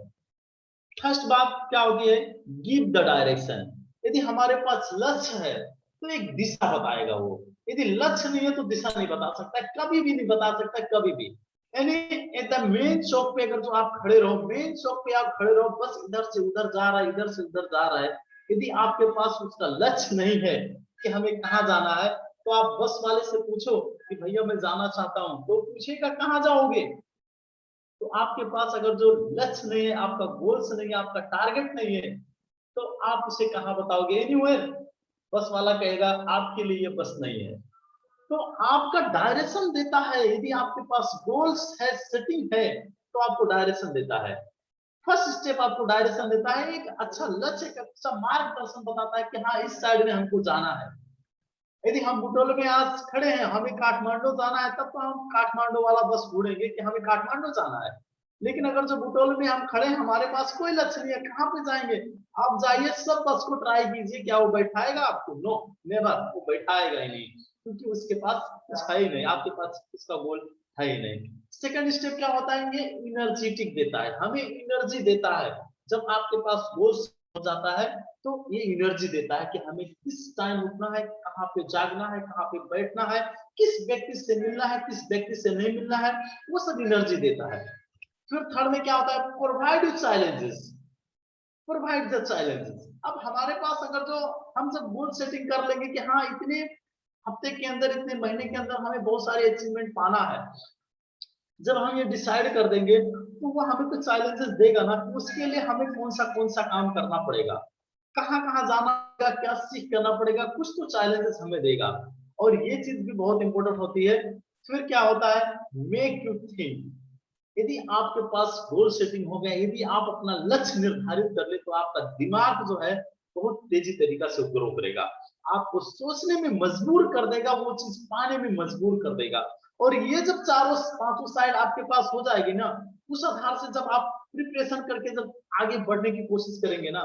फर्स्ट बात क्या होती है, गिव द डायरेक्शन। यदि हमारे पास लक्ष्य है तो एक दिशा बताएगा वो, यदि लक्ष्य नहीं है तो दिशा नहीं बता सकता, कभी भी नहीं बता सकता, कभी भी। यानी एट द मेन चौक पे अगर जो आप खड़े रहो, मेन चौक पे आप खड़े रहो, बस इधर से उधर जा रहा है, इधर से उधर जा रहा है, यदि आपके पास उसका लक्ष्य नहीं है कि हमें कहाँ जाना है, तो आप बस वाले से पूछो कि भैया मैं जाना चाहता हूँ, तो पूछेगा कहाँ जाओगे। तो आपके पास अगर जो लक्ष्य नहीं है, आपका गोल्स नहीं है, आपका टारगेट नहीं है, तो आप उसे कहाँ बताओगे, एनीवेयर। बस वाला कहेगा आपके लिए ये बस नहीं है। तो आपका डायरेक्शन देता है, यदि आपके पास गोल्स है, सेटिंग है, तो आपको डायरेक्शन देता है। फर्स्ट स्टेप आपको डायरेक्शन देता है, एक अच्छा लक्ष्य, एक अच्छा मार्गदर्शन बताता है कि हाँ इस साइड में हमको जाना है। यदि हम बुटोल में आज खड़े हैं, हमें काठमांडू जाना है, तब तो हम काठमांडू वाला बस ढूंढेंगे कि हमें काठमांडू जाना है। लेकिन अगर जो बुटोल में हम खड़े हैं, हमारे पास कोई लक्ष्य नहीं है, कहाँ पे जाएंगे, आप जाइए सब बस को ट्राई कीजिए, क्या वो बैठाएगा आपको, नो नेवर, वो बैठाएगा ही नहीं, क्योंकि उसके पास कुछ है ही नहीं, आपके पास उसका गोल है ही नहीं। सेकंड स्टेप क्या होता है, ये एनर्जेटिक देता है, हमें एनर्जी देता है। जब आपके पास गोल हो जाता है तो ये एनर्जी देता है कि हमें किस टाइम उठना है, कहाँ पे जागना है, कहाँ पे बैठना है, किस व्यक्ति से मिलना है, किस व्यक्ति से नहीं मिलना है, वो सब एनर्जी देता है। फिर थर्ड में क्या होता है, provide challenges, provide the challenges. अब हमारे पास अगर जो हम सब गोल सेटिंग कर लेंगे कि हाँ इतने हफ्ते के अंदर, इतने महीने के अंदर हमें बहुत सारे अचीवमेंट पाना है, जब हम ये डिसाइड कर देंगे तो वो हमें कुछ चैलेंजेस देगा ना, कि उसके लिए हमें कौन सा काम करना पड़ेगा, कहाँ कहाँ जाना पड़ेगा, क्या सीख करना पड़ेगा, कुछ तो चैलेंजेस हमें देगा। और ये चीज भी बहुत इंपॉर्टेंट होती है। फिर क्या होता है, मेक यू थिंक। यदि आपके पास गोल सेटिंग हो गया, यदि आप अपना लक्ष्य निर्धारित कर ले, तो आपका दिमाग जो है बहुत तेजी तरीका से ग्रो करेगा, आपको सोचने में मजबूर कर देगा, वो चीज पाने में मजबूर कर देगा। और ये जब चारों पांचों साइड आपके पास हो जाएगी ना, उस आधार से जब आप प्रिपरेशन करके जब आगे बढ़ने की कोशिश करेंगे ना,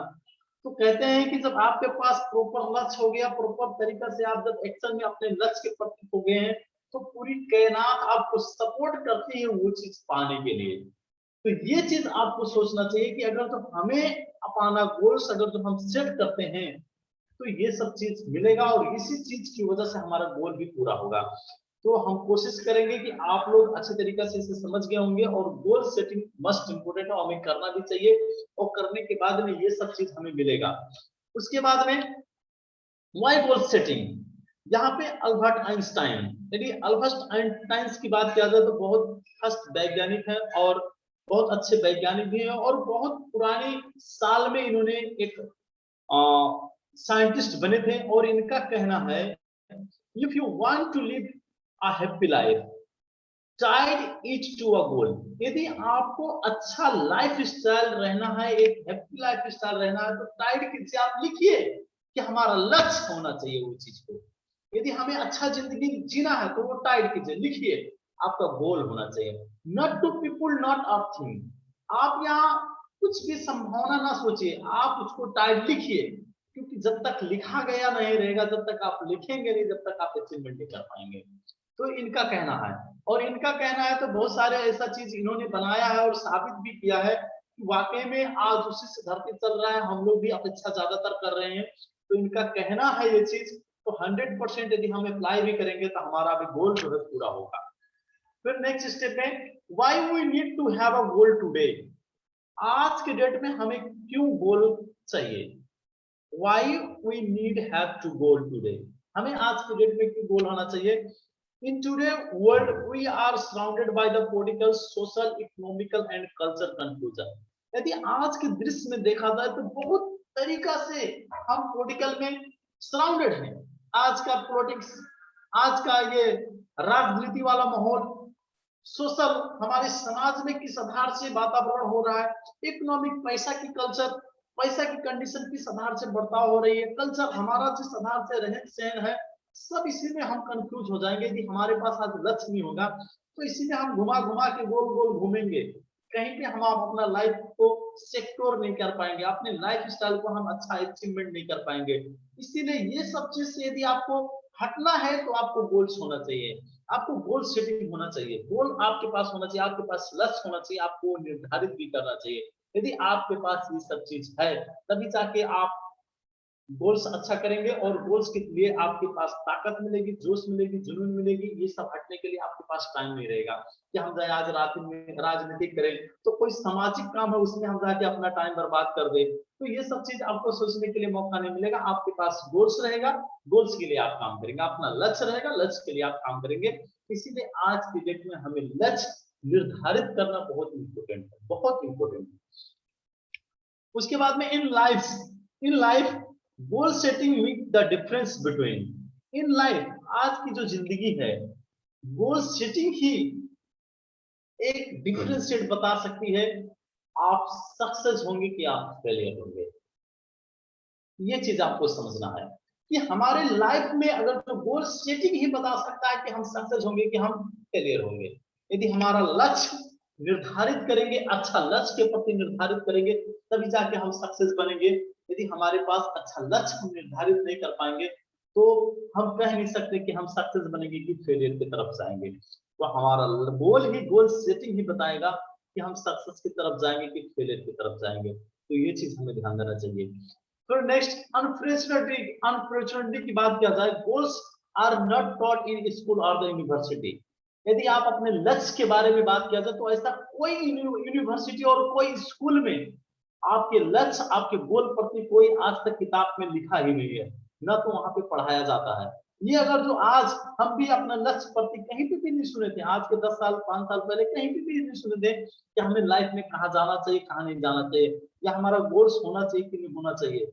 तो कहते हैं कि जब आपके पास प्रॉपर लक्ष्य हो गया, प्रॉपर तरीका से आप जब एक्शन में अपने लक्ष्य के प्रति हो गए हैं, तो पूरी कायनात आपको सपोर्ट करती है वो चीज पाने के लिए। तो ये चीज आपको सोचना चाहिए कि अगर तो हमें अपना गोल्स अगर जो हम सेट करते हैं, तो ये सब चीज मिलेगा, और इसी चीज की वजह से हमारा गोल भी पूरा होगा। तो हम कोशिश करेंगे कि आप लोग अच्छे तरीके से इसे समझ गए होंगे, और गोल सेटिंग मस्ट इंपोर्टेंट है, हमें करना भी चाहिए, और करने के बाद में ये सब चीज हमें मिलेगा। उसके बाद में व्हाई गोल सेटिंग, यहाँ पे अल्बर्ट आइंस्टाइन, यदि अल्बर्ट आइंस्टाइन की बात किया जाए तो बहुत फर्स्ट वैज्ञानिक है, और बहुत अच्छे वैज्ञानिक भी हैं, और बहुत पुरानी साल में इन्होंने एक साइंटिस्ट बने थे। और इनका कहना है, if you want to live a happy life, tied it to a goal. यदि आपको अच्छा लाइफ स्टाइल रहना है, एक हैप्पी लाइफ स्टाइल रहना है, तो टाइड कीजिए, आप लिखिए कि हमारा लक्ष्य होना चाहिए वो चीज को। यदि हमें अच्छा जिंदगी जीना है तो वो टाइड कीजिए, लिखिए आपका गोल होना चाहिए। Not to people, not of thing. आप यहाँ कुछ भी संभावना ना सोचिए, आप उसको टाइड लिखिए, क्योंकि जब तक लिखा गया नहीं रहेगा, जब तक आप लिखेंगे नहीं, जब तक आप अचीवमेंट नहीं कर पाएंगे। तो इनका कहना है, और इनका कहना है तो बहुत सारे ऐसा चीज इन्होंने बनाया है और साबित भी किया है कि वाकई में आज उसी से धरती चल रहा है, हम लोग भी अपेक्षा ज्यादातर कर रहे हैं। तो इनका कहना है ये चीज, तो 100% यदि हम अप्लाई भी करेंगे तो हमारा भी गोल जो है पूरा होगा। फिर नेक्स्ट स्टेप में, why we need to have a goal today. आज के डेट में हमें क्यों गोल चाहिए, why we need have to goal today, हमें आज के डेट में क्यों गोल होना चाहिए। In today world, we are surrounded by the political, social, economical and cultural confusion. यदि आज के दृश्य में देखा जाए तो बहुत तरीका से हम पॉलिटिकल में सराउंडेड हैं। आज का पॉलिटिक्स, आज का ये राजनीति वाला माहौल, सोशल हमारे समाज में किस आधार से वातावरण हो रहा है, इकोनॉमिक पैसा की कल्चर, पैसा की कंडीशन किस आधार से बर्ताव हो रही है, कल्चर हमारा जिस आधार से रहन सहन है, सब इसी में हम कंफ्यूज हो जाएंगे। यदि हमारे पास आज लक्ष्य नहीं होगा तो इसी में हम घुमा घुमा के गोल गोल घूमेंगे, कहीं पे हम अपना लाइफ को सेक्योर नहीं कर पाएंगे, अपने लाइफ स्टाइल को हम अच्छा अचीवमेंट नहीं कर पाएंगे। इसीलिए ये सब चीज से यदि आपको हटना है तो आपको गोल्स होना चाहिए, आपको गोल सेटिंग होना चाहिए, गोल आपके पास होना चाहिए, आपके पास लक्ष्य होना चाहिए, आपको निर्धारित भी करना चाहिए। यदि आपके पास ये सब चीज है तभी जाके आप गोल्स अच्छा करेंगे, और गोल्स के लिए आपके पास ताकत मिलेगी, जोश मिलेगी, जुनून मिलेगी। ये सब हटने के लिए आपके पास टाइम नहीं रहेगा कि हम जाए आज रात में राजनीति करें, तो कोई सामाजिक काम है उसमें हम जाके अपना टाइम बर्बाद कर दे, तो ये सब चीज आपको सोचने के लिए मौका नहीं मिलेगा। आपके पास गोल्स रहेगा, गोल्स के लिए आप काम करेंगे, अपना लक्ष्य रहेगा, लक्ष्य के लिए आप काम करेंगे। इसीलिए आज की डेट में हमें लक्ष्य निर्धारित करना बहुत इंपॉर्टेंट है, बहुत इंपॉर्टेंट है। उसके बाद में in life goal setting with the difference between, in life आज की जो जिंदगी है, गोल सेटिंग ही एक डिफरेंशिएट बता सकती है, आप सक्सेस होंगे कि आप फेलियर होंगे। ये चीज आपको समझना है कि हमारे लाइफ में अगर जो गोल सेटिंग ही बता सकता है कि हम सक्सेस होंगे कि हम फेलियर होंगे। यदि हमारा लक्ष्य निर्धारित करेंगे, अच्छा लक्ष्य के प्रति निर्धारित करेंगे, तभी जाके हम सक्सेस बनेंगे। यदि हमारे पास अच्छा लक्ष्य हम निर्धारित नहीं कर पाएंगे तो हम कह नहीं सकते कि हम सक्सेस बनेंगे कि फेलियर की तरफ जाएंगे। तो हमारा गोल सेटिंग ही बताएगा कि हम सक्सेस की तरफ जाएंगे कि फेलियर की तरफ जाएंगे। तो ये चीज हमें ध्यान देना चाहिए। फिर नेक्स्ट अनफॉर्चुनेटली की बात किया जाए, goals are not taught in school और द यूनिवर्सिटी। यदि आप अपने लक्ष्य के बारे में बात किया जाए तो ऐसा कोई यूनिवर्सिटी और कोई स्कूल में आपके लक्ष्य, आपके गोल प्रति कोई आज तक किताब में लिखा ही नहीं है, ना तो वहां पे पढ़ाया जाता है। ये अगर जो आज हम भी अपना लक्ष्य प्रति कहीं पे भी नहीं सुने थे, आज के 10 साल 5 साल पहले कहीं पे भी नहीं सुने थे कि हमें लाइफ में कहाँ जाना चाहिए, कहाँ नहीं जाना चाहिए, या हमारा गोल्स होना चाहिए कि नहीं होना चाहिए,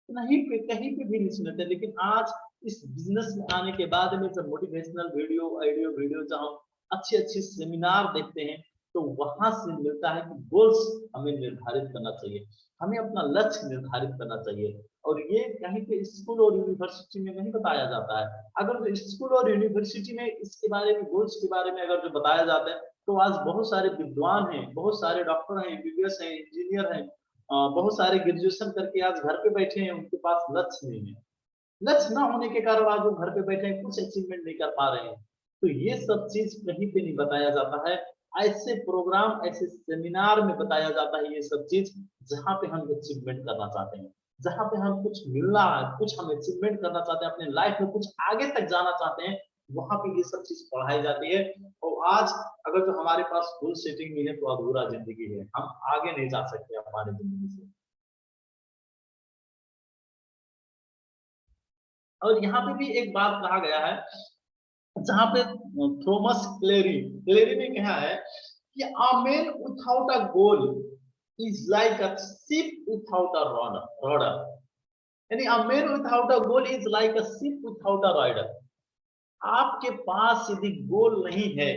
नहीं पे कहीं पे भी नहीं सुने थे। लेकिन आज इस बिजनेस में आने के बाद में जब मोटिवेशनल वीडियो ऑडियो वीडियो जब हम अच्छी अच्छी सेमिनार देखते हैं तो वहां से मिलता है कि गोल्स हमें निर्धारित करना चाहिए, हमें अपना लक्ष्य निर्धारित करना चाहिए। और ये कहीं पे स्कूल और यूनिवर्सिटी में नहीं बताया जाता है। अगर स्कूल और यूनिवर्सिटी में इसके बारे में, गोल्स के बारे में अगर जो बताया जाता है तो आज बहुत सारे विद्वान हैं, बहुत सारे डॉक्टर हैं, एमबीबीएस हैं, इंजीनियर हैं, बहुत सारे ग्रेजुएशन करके आज घर पे बैठे हैं, उनके पास लक्ष्य नहीं है। लक्ष्य ना होने के कारण आज वो घर पे बैठे हैं, कुछ अचीवमेंट नहीं कर पा रहे हैं। तो ये सब चीज कहीं पे नहीं बताया जाता है। ऐसे प्रोग्राम, ऐसे सेमिनार में बताया जाता है ये सब चीज, जहाँ पे हम अचीवमेंट करना चाहते हैं, जहाँ पे हम कुछ मिलना है, कुछ हम अचीवमेंट करना चाहते हैं, अपने लाइफ में कुछ आगे तक जाना चाहते हैं, वहां पे ये सब चीज पढ़ाई जाती है। और आज अगर जो हमारे पास गोल सेटिंग नहीं है तो अधूरा जिंदगी है, हम आगे नहीं जा सकते हमारी जिंदगी से। और यहाँ पे भी एक बात कहा गया है, जहां पे थॉमस क्लेरी ने कहा है कि a man without a goal is like a ship without a rudder. यानी a man without a goal is like a ship without a rider. आपके पास यदि गोल नहीं है,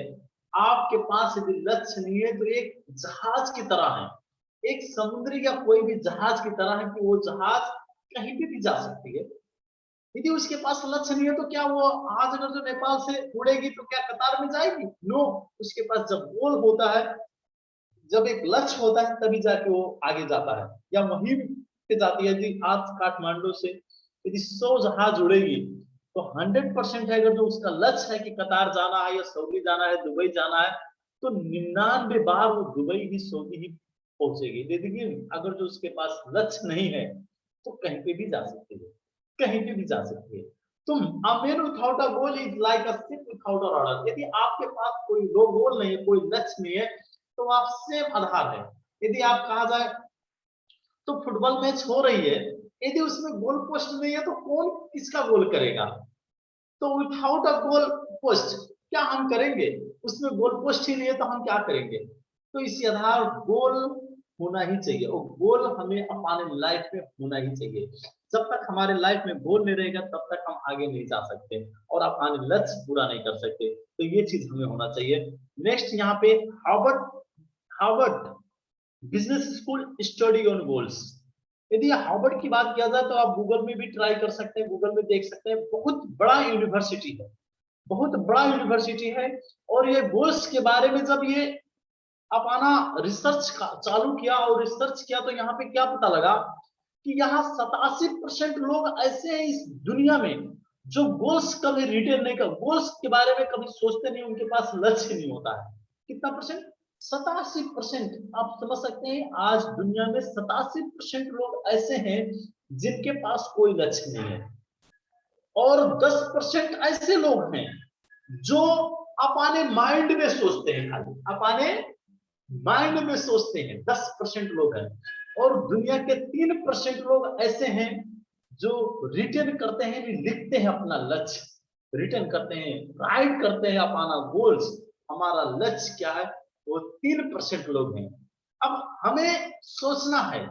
आपके पास यदि लक्ष्य नहीं है, तो एक जहाज की तरह है, एक समुद्री या कोई भी जहाज की तरह है कि वो जहाज कहीं पे भी जा सकती है। यदि उसके पास लक्ष्य नहीं है तो क्या वो आज अगर जो नेपाल से उड़ेगी तो क्या कतार में जाएगी? नो। उसके पास जब गोल होता है, जब एक लक्ष्य होता है, तभी जाके वो आगे जाता है या वहीं पे जाती है। यदि आज काठमांडू से यदि 100 जहाज उड़ेगी तो 100% है, अगर जो उसका लक्ष्य है कि कतार जाना है या सऊदी जाना है, दुबई जाना है, तो 99 बार वो दुबई ही सऊदी ही पहुंचेगी। लेकिन अगर जो उसके पास लक्ष्य नहीं है तो कहीं पे भी जा सकती है, कहीं पे भी जा सकती है। तुम अ man without a goal is like a ship without a rudder. यदि आपके पास कोई गोल नहीं है, कोई लक्ष्य नहीं है, तो आप सेम आधार है। यदि आप कहा जाए तो फुटबॉल मैच हो रही है, यदि उसमें गोल पोस्ट नहीं है तो कौन किसका गोल करेगा? तो विथआउट अ गोल पोस्ट क्या हम करेंगे? उसमें गोल पोस्ट ही नहीं है तो हम क्या करेंगे? तो इसी आधार गोल होना ही चाहिए, और गोल हमें अपने लाइफ में होना ही चाहिए। जब तक हमारे लाइफ में गोल नहीं रहेगा तब तक हम आगे नहीं जा सकते और अपने लक्ष्य पूरा नहीं कर सकते। तो ये चीज हमें होना चाहिए। नेक्स्ट यहाँ पे Harvard Harvard business school study on goals. यदि हार्वर्ड की बात किया जाए तो आप गूगल में भी ट्राई कर सकते हैं, गूगल में देख सकते हैं, बहुत बड़ा यूनिवर्सिटी है, बहुत बड़ा यूनिवर्सिटी है। और ये गोल्स के बारे में जब ये अपना रिसर्च चालू किया और रिसर्च किया तो यहाँ पे क्या पता लगा कि यहाँ 87% लोग ऐसे हैं इस दुनिया में जो गोल्स कभी रिटेन नहीं कर, गोल्स के बारे में कभी सोचते नहीं, उनके पास लक्ष्य नहीं होता है। कितना परसेंट? 87%। आप समझ सकते हैं आज दुनिया में 87% लोग ऐसे हैं जिनके पास कोई लक्ष्य नहीं है, और 10% ऐसे लोग हैं जो अपने माइंड में सोचते हैं, खाली अपने माइंड में सोचते हैं, 10% लोग हैं। और दुनिया के 3% लोग ऐसे हैं जो रिटर्न करते हैं, लिखते हैं अपना लक्ष्य, रिटर्न करते हैं, राइट करते हैं अपना गोल्स, हमारा लक्ष्य क्या है, वो 3% लोग हैं। अब हमें सोचना है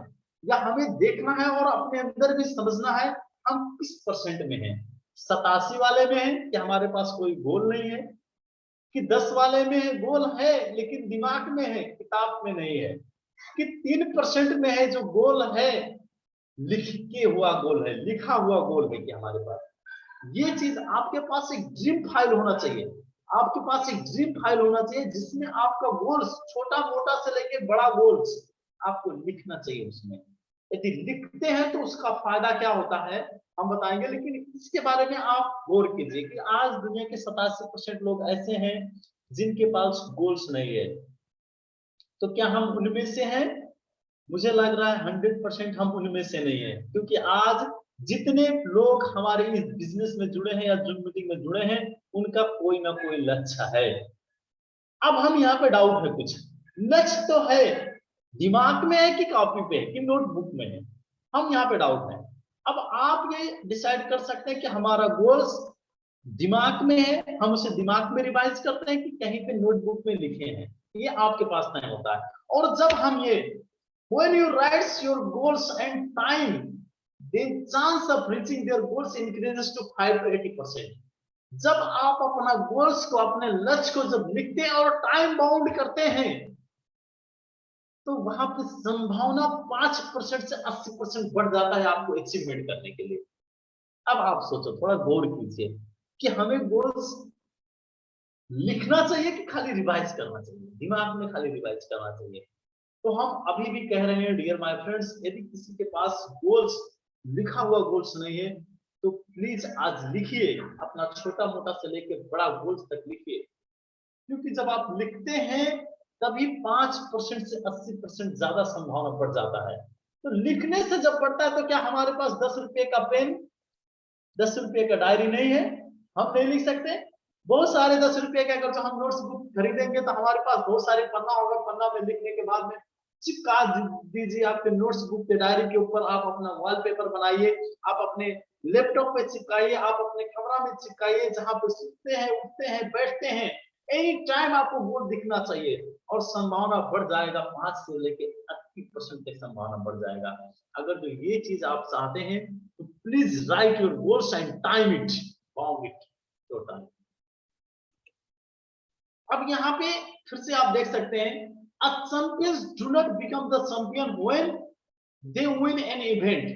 या हमें देखना है और अपने अंदर भी समझना है हम किस परसेंट में हैं। 87 वाले में है कि हमारे पास कोई गोल नहीं है, कि 10 वाले में गोल है लेकिन दिमाग में है, किताब में नहीं है, कि 3% में है जो गोल है, लिख के हुआ गोल है, लिखा हुआ गोल है कि हमारे पास। ये चीज आपके पास एक ड्रीम फाइल होना चाहिए, आपके पास एक ड्रीम फाइल होना चाहिए जिसमें आपका गोल्स छोटा मोटा से लेके बड़ा गोल्स आपको लिखना चाहिए उसमें। यदि लिखते हैं तो उसका फायदा क्या होता है हम बताएंगे, लेकिन इसके बारे में आप गौर कीजिए कि आज दुनिया के 87% लोग ऐसे हैं जिनके पास गोल्स नहीं है। तो क्या हम उनमें से हैं? मुझे लग रहा है 100% हम उनमें से नहीं है, क्योंकि आज जितने लोग हमारे इस बिजनेस में जुड़े हैं या जूम मीटिंग में जुड़े हैं, उनका कोई ना कोई लक्ष्य है। अब हम यहाँ पे डाउट है कुछ, लक्ष्य तो है, दिमाग में है कि कॉपी पे है कि नोटबुक में है, हम यहाँ पे डाउट है। अब आप ये डिसाइड कर सकते हैं कि हमारा गोल्स दिमाग में है, हम उसे दिमाग में रिवाइज करते हैं कि कहीं पे नोटबुक में लिखे हैं, ये आपके पास नहीं होता है। और जब हम ये when you write your goals and time, the chance of reaching their goals increases to 5 to 80%। जब आप अपना गोल्स को, अपने लक्ष्य को जब लिखते हैं और टाइम बाउंड करते हैं, तो वहां पर संभावना 5% से 80% बढ़ जाता है आपको अचीवमेंट करने के लिए। अब आप सोचो, थोड़ा गौर कीजिए कि हमें गोल्स लिखना चाहिए कि खाली रिवाइज करना चाहिए, दिमाग में खाली रिवाइज करना चाहिए। तो हम अभी भी कह रहे हैं डियर माय फ्रेंड्स, यदि किसी के पास गोल्स, लिखा हुआ गोल्स नहीं है, तो प्लीज आज लिखिए, अपना छोटा मोटा से लेके बड़ा गोल्स तक लिखिए। क्योंकि जब आप लिखते हैं तभी 5% से 80% ज्यादा संभावना बढ़ जाता है। तो लिखने से जब बढ़ता है तो क्या हमारे पास 10 रुपए का पेन, 10 रुपए का डायरी नहीं है? हम नहीं लिख सकते? बहुत सारे 10 रुपए के अगर जो हम नोट्स बुक खरीदेंगे तो हमारे पास बहुत सारे पन्ना होगा, पन्ना में लिखने के बाद में चिपका दीजिए आपके नोट्स बुक के डायरी के ऊपर, आप अपना वॉलपेपर बनाइए, आप अपने लैपटॉप पे चिपकाइए, आप अपने कमरा में चिपकाइए, जहां पर सोते हैं, उठते हैं, बैठते हैं, एनी टाइम आपको बोर्ड दिखना चाहिए और संभावना बढ़ जाएगा, 5 से लेके 80% तक संभावना बढ़ जाएगा। अगर जो ये चीज आप चाहते हैं तो please right your goals and time it, bound it total. अब यहाँ पे फिर से आप देख सकते हैं, a champions do not become the champion when they win an event,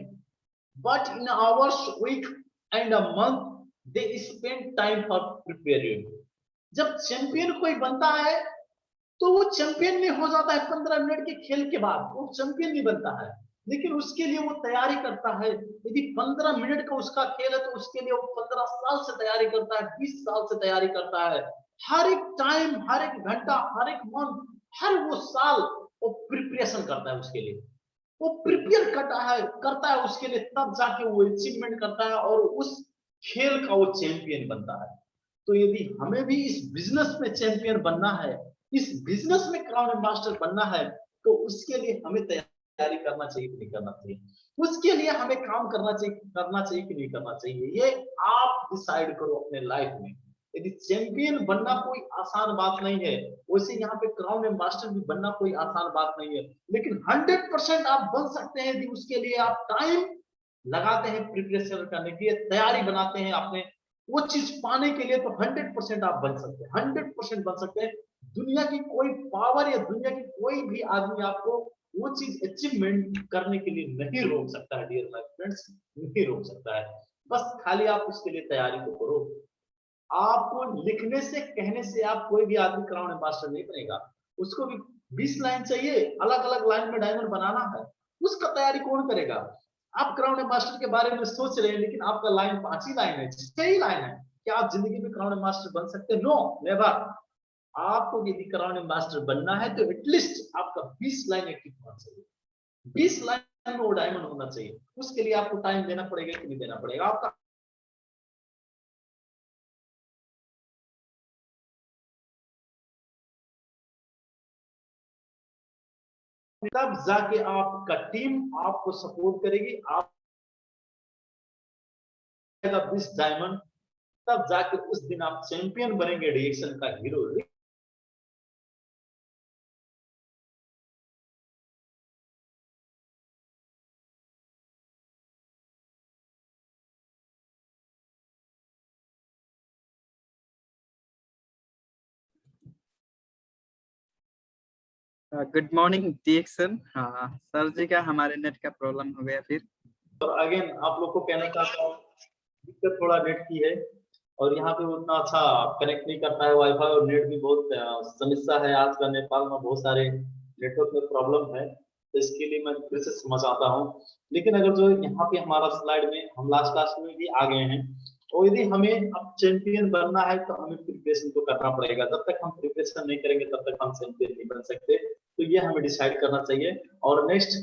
but in hours, week and a month they spend time for preparing। जब चैंपियन कोई बनता है तो वो चैंपियन नहीं हो जाता है 15 मिनट के खेल के बाद, वो चैंपियन नहीं बनता है, लेकिन उसके लिए वो तैयारी करता है। यदि 15 मिनट का उसका खेल है तो उसके लिए वो 15 साल से तैयारी करता है, 20 साल से तैयारी करता है। हर एक टाइम, हर एक घंटा, हर एक मंथ, हर वो साल वो प्रिपरेशन करता है उसके लिए, वो प्रिपेयर करता है उसके लिए, तब जाके वो अचीवमेंट करता है और उस खेल का वो चैंपियन बनता है। तो यदि हमें भी इस बिजनेस में चैंपियन बनना है, इस बिजनेस में क्राउन मास्टर बनना है, तो उसके लिए हमें तैयारी करना चाहिए कि नहीं करना चाहिए, उसके लिए हमें काम करना चाहिए कि नहीं करना चाहिए, ये आप डिसाइड करो अपने लाइफ में। यदि चैंपियन बनना कोई आसान बात नहीं है, वैसे यहाँ पे क्राउन एम्बेसडर भी बनना कोई आसान बात नहीं है, लेकिन 100% आप बन सकते हैं यदि उसके लिए आप टाइम लगाते हैं, प्रिपरेशन करने के लिए तैयारी बनाते हैं अपने वो चीज पाने के लिए, तो 100% आप बन सकते हैं, 100% बन सकते हैं। दुनिया की कोई पावर या दुनिया की कोई भी आदमी आपको वो चीज अचीवमेंट करने के लिए नहीं रोक सकता है डियर माय फ्रेंड्स, नहीं रोक सकता है। बस खाली आप उसके लिए तैयारी तो करो। आपको लिखने से कहने से आप कोई भी आदमी क्राउन एम्बेसडर नहीं बनेगा। उसको भी 20 लाइन चाहिए, अलग अलग लाइन में डायमंड बनाना है, उसका तैयारी कौन करेगा? आप क्राउन एम्बेसडर के बारे में सोच रहे हैं लेकिन आपका लाइन 5 ही लाइन है, 6 ही लाइन है। क्या आप जिंदगी में क्राउन एम्बेसडर बन सकते हैं? No, never. आपको यदि क्राउन एम्बेसडर बनना है तो एटलीस्ट आपका 20 लाइन एक्टिव होना चाहिए, 20 लाइन में वो डायमंड होना चाहिए। उसके लिए आपको टाइम देना पड़ेगा कि नहीं देना पड़ेगा? आपका तब जाके आपका टीम आपको सपोर्ट करेगी, आप 20 डायमंड, तब जाके उस दिन आप चैंपियन बनेंगे, रिएक्शन का हीरो। Good morning डिएक्शन। हाँ सर जी का हमारे नेट का प्रॉब्लम हो गया फिर। और अगेन आप लोग को कहना चाहता हूँ, दिक्कत थोड़ा नेट की है और यहाँ पे उतना अच्छा कनेक्ट नहीं करता है वाईफाई, और नेट भी बहुत समस्या है आजकल नेपाल में, बहुत सारे नेटवर्क में प्रॉब्लम है। तो इसके लिए मैं फिर से समझ आता हूँ। लेकिन अगर जो यहाँ पे हमारा स्लाइड में हम लास्ट क्लास में भी आ गए हैं, और यदि हमें अब चैंपियन बनना है तो हमें प्रिपरेशन तो करना पड़ेगा। जब तक हम प्रिपरेशन नहीं करेंगे तब तक हम चैंपियन नहीं बन सकते। तो ये हमें डिसाइड करना चाहिए। और नेक्स्ट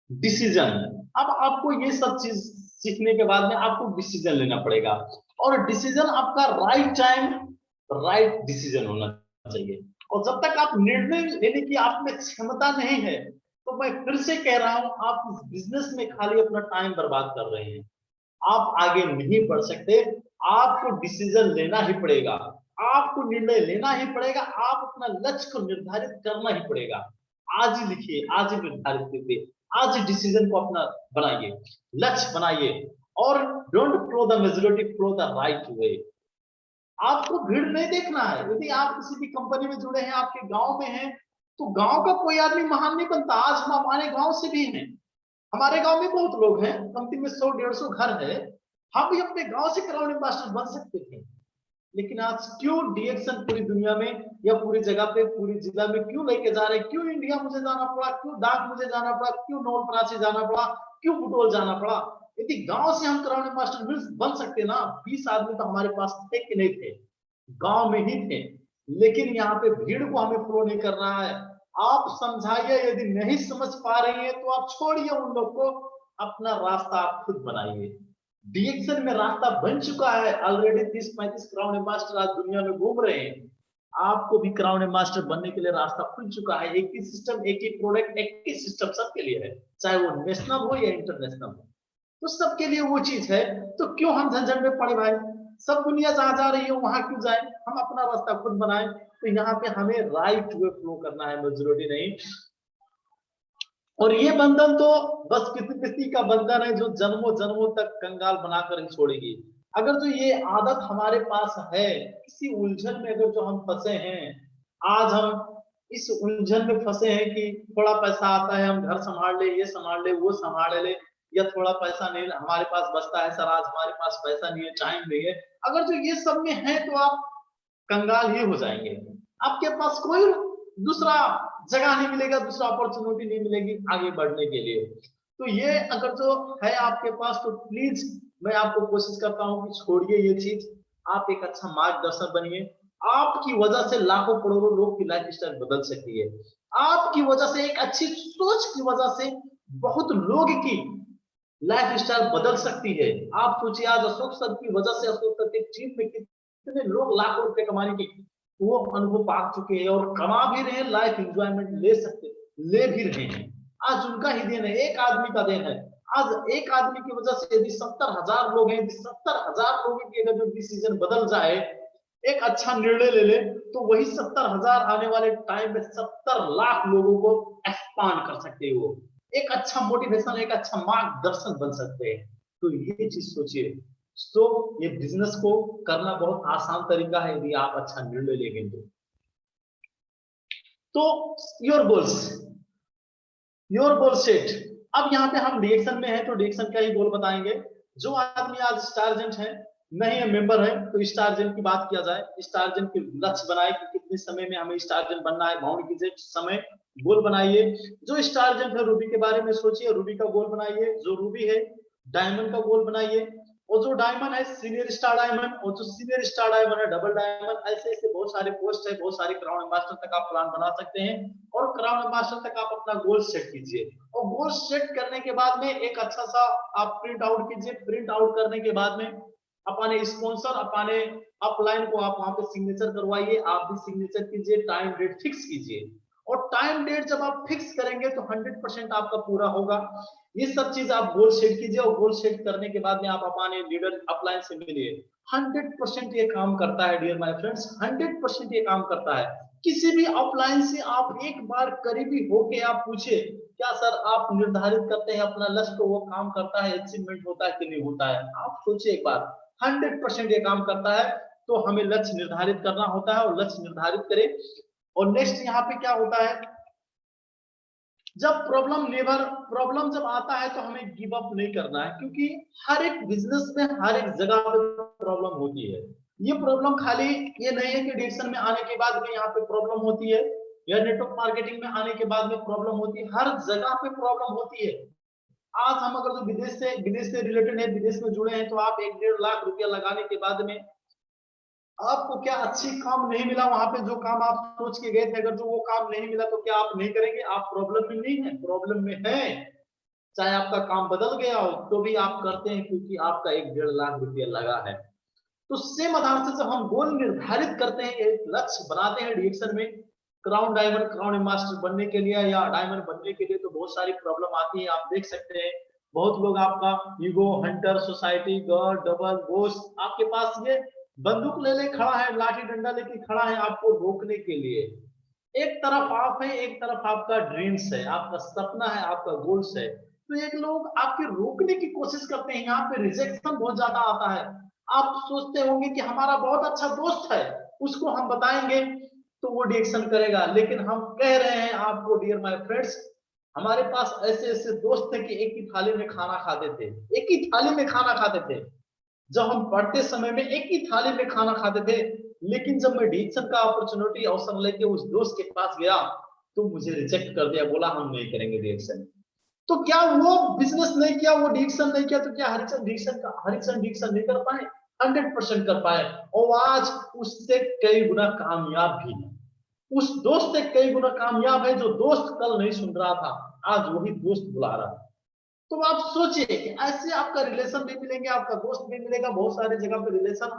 डिसीजन। अब आपको ये सब चीज सीखने के बाद में आपको डिसीजन लेना पड़ेगा, और डिसीजन आपका राइट टाइम राइट डिसीजन होना चाहिए। और जब तक आप निर्णय लेने की आप में क्षमता नहीं है, तो मैं फिर से कह रहा हूं, आप इस बिजनेस में खाली अपना टाइम बर्बाद कर रहे हैं, आप आगे नहीं बढ़ सकते। आपको डिसीजन लेना ही पड़ेगा, आपको निर्णय लेना ही पड़ेगा, आप अपना लक्ष्य को निर्धारित करना ही पड़ेगा। आज ही लिखिए, आज ही निर्धारित कीजिए, आज ही डिसीजन को अपना बनाइए, लक्ष्य बनाइए। और don't flow the majority, flow the right way. आपको भीड़ नहीं देखना है। यदि आप किसी भी कंपनी में जुड़े हैं, आपके गांव में हैं, तो गांव का कोई आदमी महान नहीं बनता। आज हम हमारे गांव से भी हैं, हमारे गांव में बहुत लोग हैं, कमती में 100-150 घर है। हम भी अपने गांव से क्राउन एम्बेसडर बन सकते थे। लेकिन आज क्यों डिएक्शन पूरी दुनिया में या पूरी जगह पे, पूरी जिला में क्यों लेके जा रहे हैं? क्यों इंडिया मुझे जाना पड़ा? क्यों डाक मुझे जाना पड़ा? क्यों नवलपरासी जाना पड़ा? क्यों बुटोल जाना पड़ा? यदि गांव से हम क्राउन एम्बेसडर बन सकते ना, 20 आदमी तो हमारे पास थे कि नहीं थे, गांव में ही थे। लेकिन यहाँ पे भीड़ को हमें फ्लो नहीं करना है। आप समझाइए, यदि नहीं समझ पा रही है तो आप छोड़िए उन लोग को, अपना रास्ता आप खुद बनाइए। डिएक्शन में रास्ता बन चुका है ऑलरेडी, 30-35 क्राउन एम्बेसडर आज दुनिया में घूम रहे हैं। आपको भी क्राउन एम्बेसडर बनने के लिए रास्ता खुल चुका है। एक ही सिस्टम, एक ही प्रोडक्ट, एक ही सिस्टम सबके लिए है, चाहे वो नेशनल हो या इंटरनेशनल हो, तो सबके लिए वो चीज है। तो क्यों हम झंझट में पड़े भाई? सब दुनिया जहां जा रही है वहां क्यों जाए? हम अपना रास्ता खुद बनाएं। तो यहाँ पे हमें राइट वे फ्लो करना है, मेजोरिटी नहीं। और ये बंधन तो बस किसी किसी का बंधन है जो जन्मों जन्मों तक कंगाल बनाकर ही छोड़ेगी। अगर जो ये आदत हमारे पास है, किसी उलझन में अगर जो हम फंसे हैं, आज हम इस उलझन में फंसे हैं कि थोड़ा पैसा आता है, हम घर संभाल ले, ये संभाल ले, वो संभाल ले, या थोड़ा पैसा नहीं हमारे पास बचता है, सर आज हमारे पास पैसा नहीं है, टाइम नहीं है। अगर जो ये सब में है तो आप कंगाल ही हो जाएंगे। आपके पास कोई दूसरा जगह नहीं मिलेगा, दूसरा अपॉर्चुनिटी नहीं मिलेगी आगे बढ़ने के लिए। तो ये अगर जो है आपके पास, तो प्लीज मैं आपको कोशिश करता हूं कि छोड़िए ये चीज। आप एक अच्छा मार्गदर्शक बनिए। आपकी वजह से लाखों करोड़ों लोग की लाइफ स्टाइल बदल सकती है। आपकी वजह से, एक अच्छी सोच की वजह से बहुत लोग की लाइफ स्टाइल बदल सकती है। आप सोचिए, आज अशोक सर की वजह से, अशोक सर के चीफ में कितने लोग लाखों रुपए कमाने की वो अनुभव पा चुके हैं और कमा भी रहे हैं, लाइफ एंजॉयमेंट ले भी रहे हैं। आज उनका ही देन है, एक आदमी का देन है। आज एक आदमी की वजह से यदि 70,000 लोग हैं, यदि 70,000 लोगों की अगर जो डिसीजन बदल जाए, एक अच्छा निर्णय ले ले, तो वही 70,000 आने वाले टाइम में 70 लाख लोगों को एक्सपांड कर सकते हैं। वो एक अच्छा मोटिवेशन, एक अच्छा मार्गदर्शन बन सकते हैं। तो ये चीज सोचिए। तो ये बिजनेस को करना बहुत आसान तरीका है यदि आप अच्छा निर्णय लेंगे तो योर गोल सेट। अब यहाँ पे हम डिएक्शन में है तो डिएक्शन का ही गोल बताएंगे। जो आदमी आज स्टारजेंट है, नहीं मेंबर है, तो स्टारजेंट की बात किया जाए, स्टारजेंट के लक्ष्य बनाए कि कितने समय में हमें स्टारजेंट बनना है, बाउंड कीजिए समय, गोल बनाइए। जो स्टारजेंट है रूबी के बारे में सोचिए, रूबी का गोल बनाइए। जो रूबी है डायमंड का गोल बनाइए, और जो डायमंड है सीनियर स्टार डायमंड, और जो सीनियर स्टार डायमंड है डबल डायमंड। ऐसे ऐसे बहुत सारे पोस्ट है, बहुत सारे क्राउन एम्बेसडर तक आप प्लान बना सकते हैं, और क्राउन एम्बेसडर तक आप अपना गोल सेट कीजिए। और गोल सेट करने के बाद में एक अच्छा सा आप प्रिंट आउट कीजिए। प्रिंट आउट करने के बाद में अपने स्पॉन्सर, अपने अपलाइन को आप वहां पे सिग्नेचर करवाइए, आप भी सिग्नेचर कीजिए, टाइम डेट फिक्स कीजिए। और टाइम डेट जब आप फिक्स करेंगे तो 100% आपका पूरा होगा। ये सब चीज आप गोल सेट कीजिए, और गोल सेट करने के बाद में आप अपने लीडर अपलाइन से मिलिए। 100% ये काम करता है डियर माय फ्रेंड्स, 100% ये काम करता है। किसी भी अपलाइन से आप एक बार करीबी होके आप पूछे, क्या सर आप निर्धारित करते हैं अपना लक्ष्य तो वो काम करता है, अचीवमेंट होता है कि नहीं होता है? आप सोचिए एक बार, 100% ये काम करता है। तो हमें लक्ष्य निर्धारित करना होता है, और लक्ष्य निर्धारित करें। और नेक्स्ट यहाँ पे क्या होता है, जब प्रॉब्लम जब आता है तो हमें गिव अप नहीं करना है, क्योंकि हर एक बिजनेस में हर एक जगह पे प्रॉब्लम होती है। ये प्रॉब्लम खाली ये नहीं है कि डिक्शन में आने के बाद में यहाँ पे प्रॉब्लम होती है, या नेटवर्क मार्केटिंग में आने के बाद में प्रॉब्लम होती है, हर जगह पे प्रॉब्लम होती है। आज हम अगर जो विदेश से रिलेटेड है, विदेश में जुड़े हैं, तो आप 1-1.5 लाख रुपया लगाने के बाद में आपको क्या अच्छी काम नहीं मिला वहां पे, जो काम आप सोच के गए थे, अगर जो वो काम नहीं मिला तो क्या आप नहीं करेंगे? आप प्रॉब्लम में नहीं है, प्रॉब्लम में है। चाहे आपका काम बदल गया हो तो भी आप करते हैं, क्योंकि आपका 1-1.5 लाख रुपया लगा है। तो सेम आधार से जब हम गोल निर्धारित करते हैं, एक लक्ष्य बनाते हैं डिरेक्शन में, क्राउन डायमंड, क्राउन मास्टर बनने के लिए या डायमंड बनने के लिए, तो बहुत सारी प्रॉब्लम आती है। आप देख सकते हैं बहुत लोग आपका ego, Hunter, society, God, double, दोस्त आपके पास ये बंदूक ले ले खड़ा है, लाठी डंडा लेके खड़ा है आपको रोकने के लिए। एक तरफ आप है, एक तरफ आपका ड्रीम्स है, आपका सपना है, आपका गोल्स है। तो एक लोग आपके रोकने की कोशिश करते हैं, यहाँ पे रिजेक्शन बहुत ज्यादा आता है। आप सोचते होंगे कि हमारा बहुत अच्छा दोस्त है, उसको हम बताएंगे तो वो रिएक्शन करेगा, लेकिन हम कह रहे हैं आपको डियर माय फ्रेंड्स, हमारे पास ऐसे ऐसे दोस्त थे कि एक ही थाली में खाना खाते थे, एक ही थाली में खाना खाते थे। जब हम पढ़ते समय में एक ही थाली में खाना खाते थे, लेकिन जब मैं डिक्शन का अपॉर्चुनिटी अवसर लेके उस दोस्त के पास गया तो मुझे रिजेक्ट कर दिया, बोला हम नहीं करेंगे डिक्शन। तो क्या वो बिजनेस नहीं किया, वो डिक्शन नहीं किया, तो क्या हरिचंद डिक्शन नहीं कर पाए? 100% कर पाए, और आज उससे कई गुना कामयाब भी है। उस दोस्त से कई गुना कामयाब है, जो दोस्त कल नहीं सुन रहा था आज वही दोस्त बुला रहा है। तो आप सोचिए कि ऐसे आपका रिलेशन भी मिलेंगे, आपका दोस्त भी मिलेगा, बहुत सारी जगह पे रिलेशन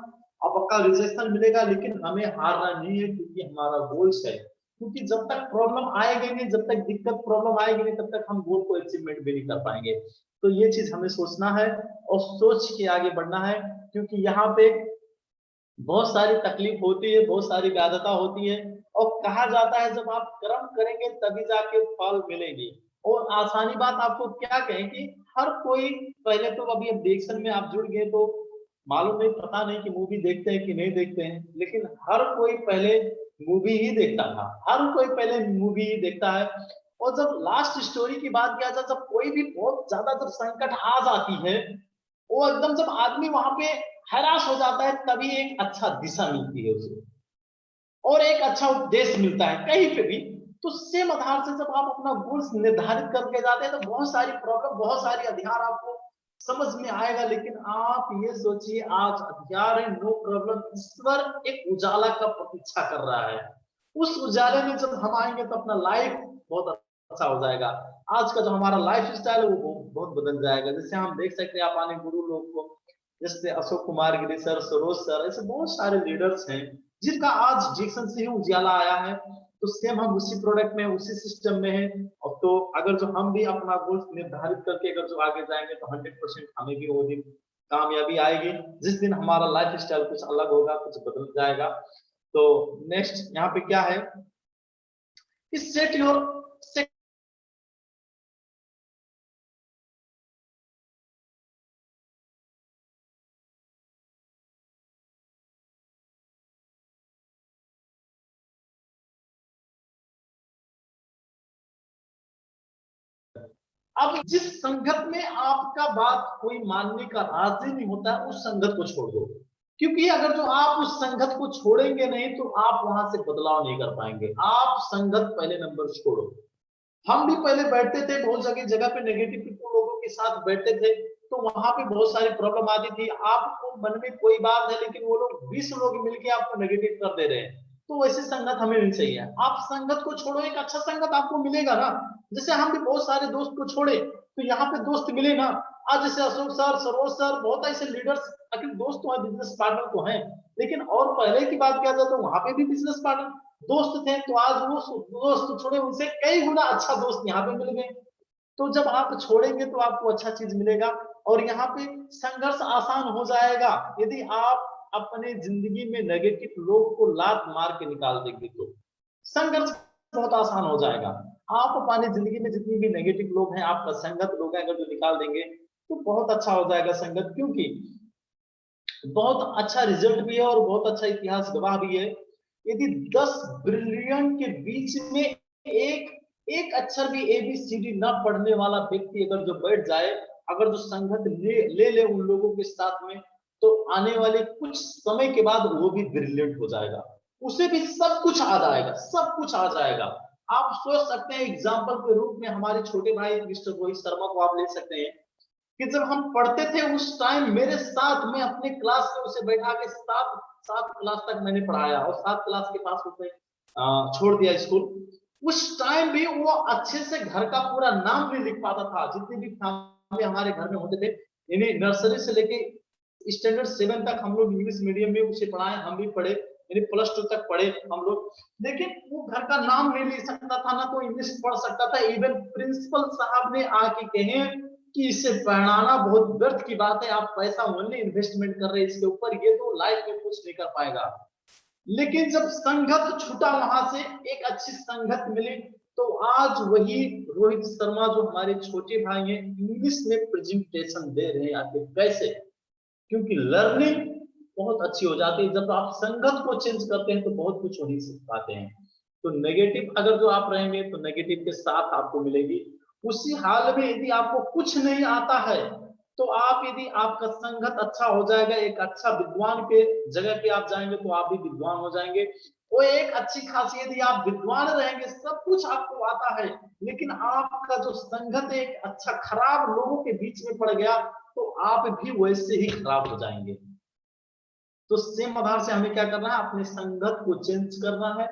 आपका रिजेक्शन मिलेगा, लेकिन हमें हारना नहीं है, क्योंकि हमारा गोल्स है। क्योंकि जब तक प्रॉब्लम आएगी नहीं, जब तक दिक्कत प्रॉब्लम आएगी नहीं, तब तक हम गोल को अचीवमेंट भी नहीं कर पाएंगे। तो ये चीज हमें सोचना है और सोच के आगे बढ़ना है, क्योंकि यहाँ पे बहुत सारी तकलीफ होती है, बहुत सारी व्याधता होती है, और कहा जाता है जब आप कर्म करेंगे तभी जाके फल मिलेगी। और आसानी बात आपको क्या कहें कि हर कोई, पहले तो अभी अब डिक्शन में आप जुड़ गए तो मालूम नहीं, पता नहीं कि मूवी देखते हैं कि नहीं देखते हैं, लेकिन हर कोई पहले मूवी ही देखता था, हर कोई पहले मूवी ही देखता है। और जब लास्ट स्टोरी की बात किया जाए, जब कोई भी बहुत ज्यादा जब संकट आ जाती है, वो एकदम जब आदमी वहां पे हैराश हो जाता है, तभी एक अच्छा दिशा मिलती है उसे, और एक अच्छा उपदेश मिलता है कहीं पे भी। तो सेम आधार से जब आप अपना गोल्स निर्धारित करके जाते हैं, तो बहुत सारी प्रॉब्लम, बहुत सारी अधिकार आपको समझ में आएगा। लेकिन आप ये सोचिए, आज अधिकार है, नो प्रॉब्लम, ईश्वर एक उजाला का प्रतीक्षा कर रहा है। उस उजाले में जब हम आएंगे तो अपना लाइफ बहुत अच्छा हो जाएगा। आज का जो हमारा लाइफ स्टाइल है वो बहुत बदल जाएगा। जैसे हम देख सकते हैं अपने गुरु लोग को, जैसे अशोक कुमार गिरी सर, सरोज सर, ऐसे बहुत सारे लीडर्स हैं जिनका आज डिक्शन से ही उजाला आया है। तो सेम हम उसी प्रोडक्ट में, उसी सिस्टम में है। और तो अगर जो हम भी अपना गोल निर्धारित करके अगर जो आगे जाएंगे तो 100% हमें भी वो दिन कामयाबी आएगी, जिस दिन हमारा लाइफ स्टाइल कुछ अलग होगा, कुछ बदल जाएगा। तो नेक्स्ट यहाँ पे क्या है कि सेट योर अब जिस संगत में आपका बात कोई मानने का राजी नहीं होता है, उस संगत को छोड़ दो, क्योंकि अगर जो आप उस संगत को छोड़ेंगे नहीं तो आप वहां से बदलाव नहीं कर पाएंगे। आप संगत पहले नंबर छोड़ो। हम भी पहले बैठते थे बहुत जगह जगह पे नेगेटिव लोगों के साथ बैठते थे, तो वहां पे बहुत सारी प्रॉब्लम आती थी। आपको मन में कोई बात है लेकिन वो लोग 20 लोग मिलके आपको नेगेटिव कर दे रहे हैं, तो वैसे संगत हमें नहीं चाहिए। आप संगत को छोड़ो, एक अच्छा संगत आपको मिलेगा ना। जैसे हम भी बहुत सारे दोस्त को छोड़े तो यहाँ पे दोस्त मिले ना। आज जैसे अशोक सर, सरोज सर, बहुत ऐसे लीडर्स, आखिर दोस्त तो है, बिजनेस पार्टनर तो है, लेकिन और पहले की बात किया जाए तो वहां पे भी बिजनेस पार्टनर दोस्त थे, तो आज वो दोस्त छोड़े, उनसे कई गुना अच्छा दोस्त यहाँ पे मिल गए। तो जब आप छोड़ेंगे तो आपको अच्छा चीज मिलेगा और यहाँ पे संघर्ष आसान हो जाएगा। यदि आप अपने जिंदगी में नेगेटिव लोग को लात मार के निकाल देंगे तो संघर्ष बहुत आसान हो जाएगा। आप अपनी जिंदगी में जितनी भी नेगेटिव लोग हैं, आपका संगत लोग हैं, अगर जो निकाल देंगे तो बहुत अच्छा हो जाएगा संगत, क्योंकि बहुत अच्छा रिजल्ट भी है और बहुत अच्छा इतिहास गवाह भी है। यदि 10 ब्रिलियंट के बीच में एक एक अक्षर भी ABCD ना पढ़ने वाला व्यक्ति अगर जो बैठ जाए, अगर जो संगत ले उन लोगों के साथ में, तो आने वाले कुछ समय के बाद वो भी ब्रिलियंट हो जाएगा, उसे भी सब कुछ आ जाएगा, सब कुछ आ जाएगा। आप सोच सकते हैं, एग्जाम्पल के रूप में हमारे छोटे भाई मिस्टर रोहित शर्मा को आप ले सकते हैं कि जब हम पढ़ते थे उस टाइम मेरे साथ में अपने क्लास में उसे बैठा के सात सात क्लास तक मैंने पढ़ाया और 7 क्लास के पास उसने छोड़ दिया स्कूल। उस टाइम भी वो अच्छे से घर का पूरा नाम भी लिख पाता था। जितनी भी फैमिली हमारे घर में होते थे, यानी नर्सरी से लेके स्टैंडर्ड 7 तक हम लोग इंग्लिश मीडियम में उसे पढ़ाए, हम भी पढ़े, यानी +2 तक पढ़े हम लोग। लेकिन वो घर का नाम नहीं लिख सकता था, ना तो इंग्लिश पढ़ सकता था। इवन प्रिंसिपल साहब ने आके कहे कि इसे पढ़ाना बहुत व्यर्थ की बात है, आप पैसा ओनली इन्वेस्टमेंट कर रहे हैं इसके ऊपर, ये तो लाइफ में कुछ नहीं कर पाएगा। लेकिन जब संगत छूटा वहां से, एक अच्छी संगत मिली, तो आज वही रोहित शर्मा जो हमारे छोटे भाई हैं, इंग्लिश में प्रेजेंटेशन दे रहे हैं। आखिर कैसे? क्योंकि लर्निंग बहुत अच्छी हो जाती है। जब आप संगत को चेंज करते हैं तो बहुत कुछ वही सीख पाते हैं। तो नेगेटिव अगर जो आप रहेंगे तो नेगेटिव के साथ आपको मिलेगी। उसी हाल में यदि आपको कुछ नहीं आता है तो आप, यदि आपका संगत अच्छा हो जाएगा, एक अच्छा विद्वान के जगह पे आप जाएंगे तो आप भी विद्वान हो जाएंगे। वो एक अच्छी खासियत, यदि आप विद्वान रहेंगे, सब कुछ आपको आता है, लेकिन आपका जो संगत एक अच्छा खराब लोगों के बीच में पड़ गया तो आप भी वैसे ही खराब हो जाएंगे। तो सेम आधार से हमें क्या करना है, अपने संगत को चेंज करना है।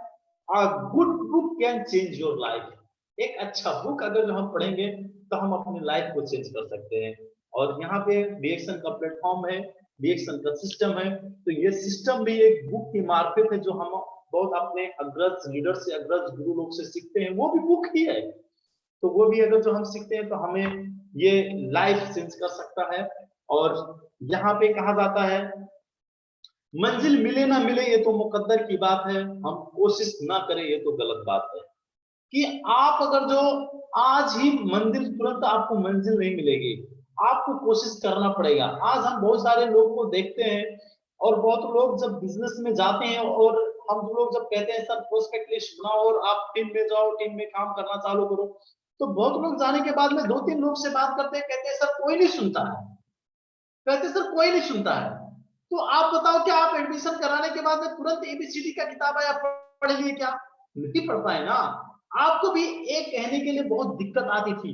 A good book can change your life. एक अच्छा बुक अगर जो हम पढ़ेंगे तो हम अपनी लाइफ को चेंज कर सकते हैं। और यहाँ पे रिएक्शन का प्लेटफॉर्म है, रिएक्शन का सिस्टम है, तो ये सिस्टम भी एक बुक की मार्फत है जो हम बहुत अपने अग्रज लीडर से, अग्रज गुरु लोग से सीखते हैं, वो भी बुक ही है। तो वो भी अगर जो हम सीखते हैं तो हमें ये लाइफ चेंज कर सकता है। और यहाँ पे कहा जाता है, मंजिल मिले ना मिले ये तो मुकद्दर की बात है, हम कोशिश ना करें ये तो गलत बात है। कि आप अगर जो आज ही मंजिल, तुरंत आपको मंजिल नहीं मिलेगी, आपको कोशिश करना पड़ेगा। आज हम बहुत सारे लोग को देखते हैं और बहुत लोग जब बिजनेस में जाते हैं और हम लोग जब कहते हैं सर प्रोस्पेक्ट लिस्ट बनाओ और आप टीम में जाओ, टीम में काम करना चालू करो, तो बहुत लोग जाने के बाद में 2-3 लोग से बात करते हैं, कहते हैं सर कोई नहीं सुनता है, कहते सर कोई नहीं सुनता है। तो आप बताओ कि आप एडमिशन कराने के बाद में तुरंत ABCD का किताब है, आप पढ़ लिए क्या? नहीं पढ़ पाए ना। आपको भी एक कहने के लिए बहुत दिक्कत आती थी,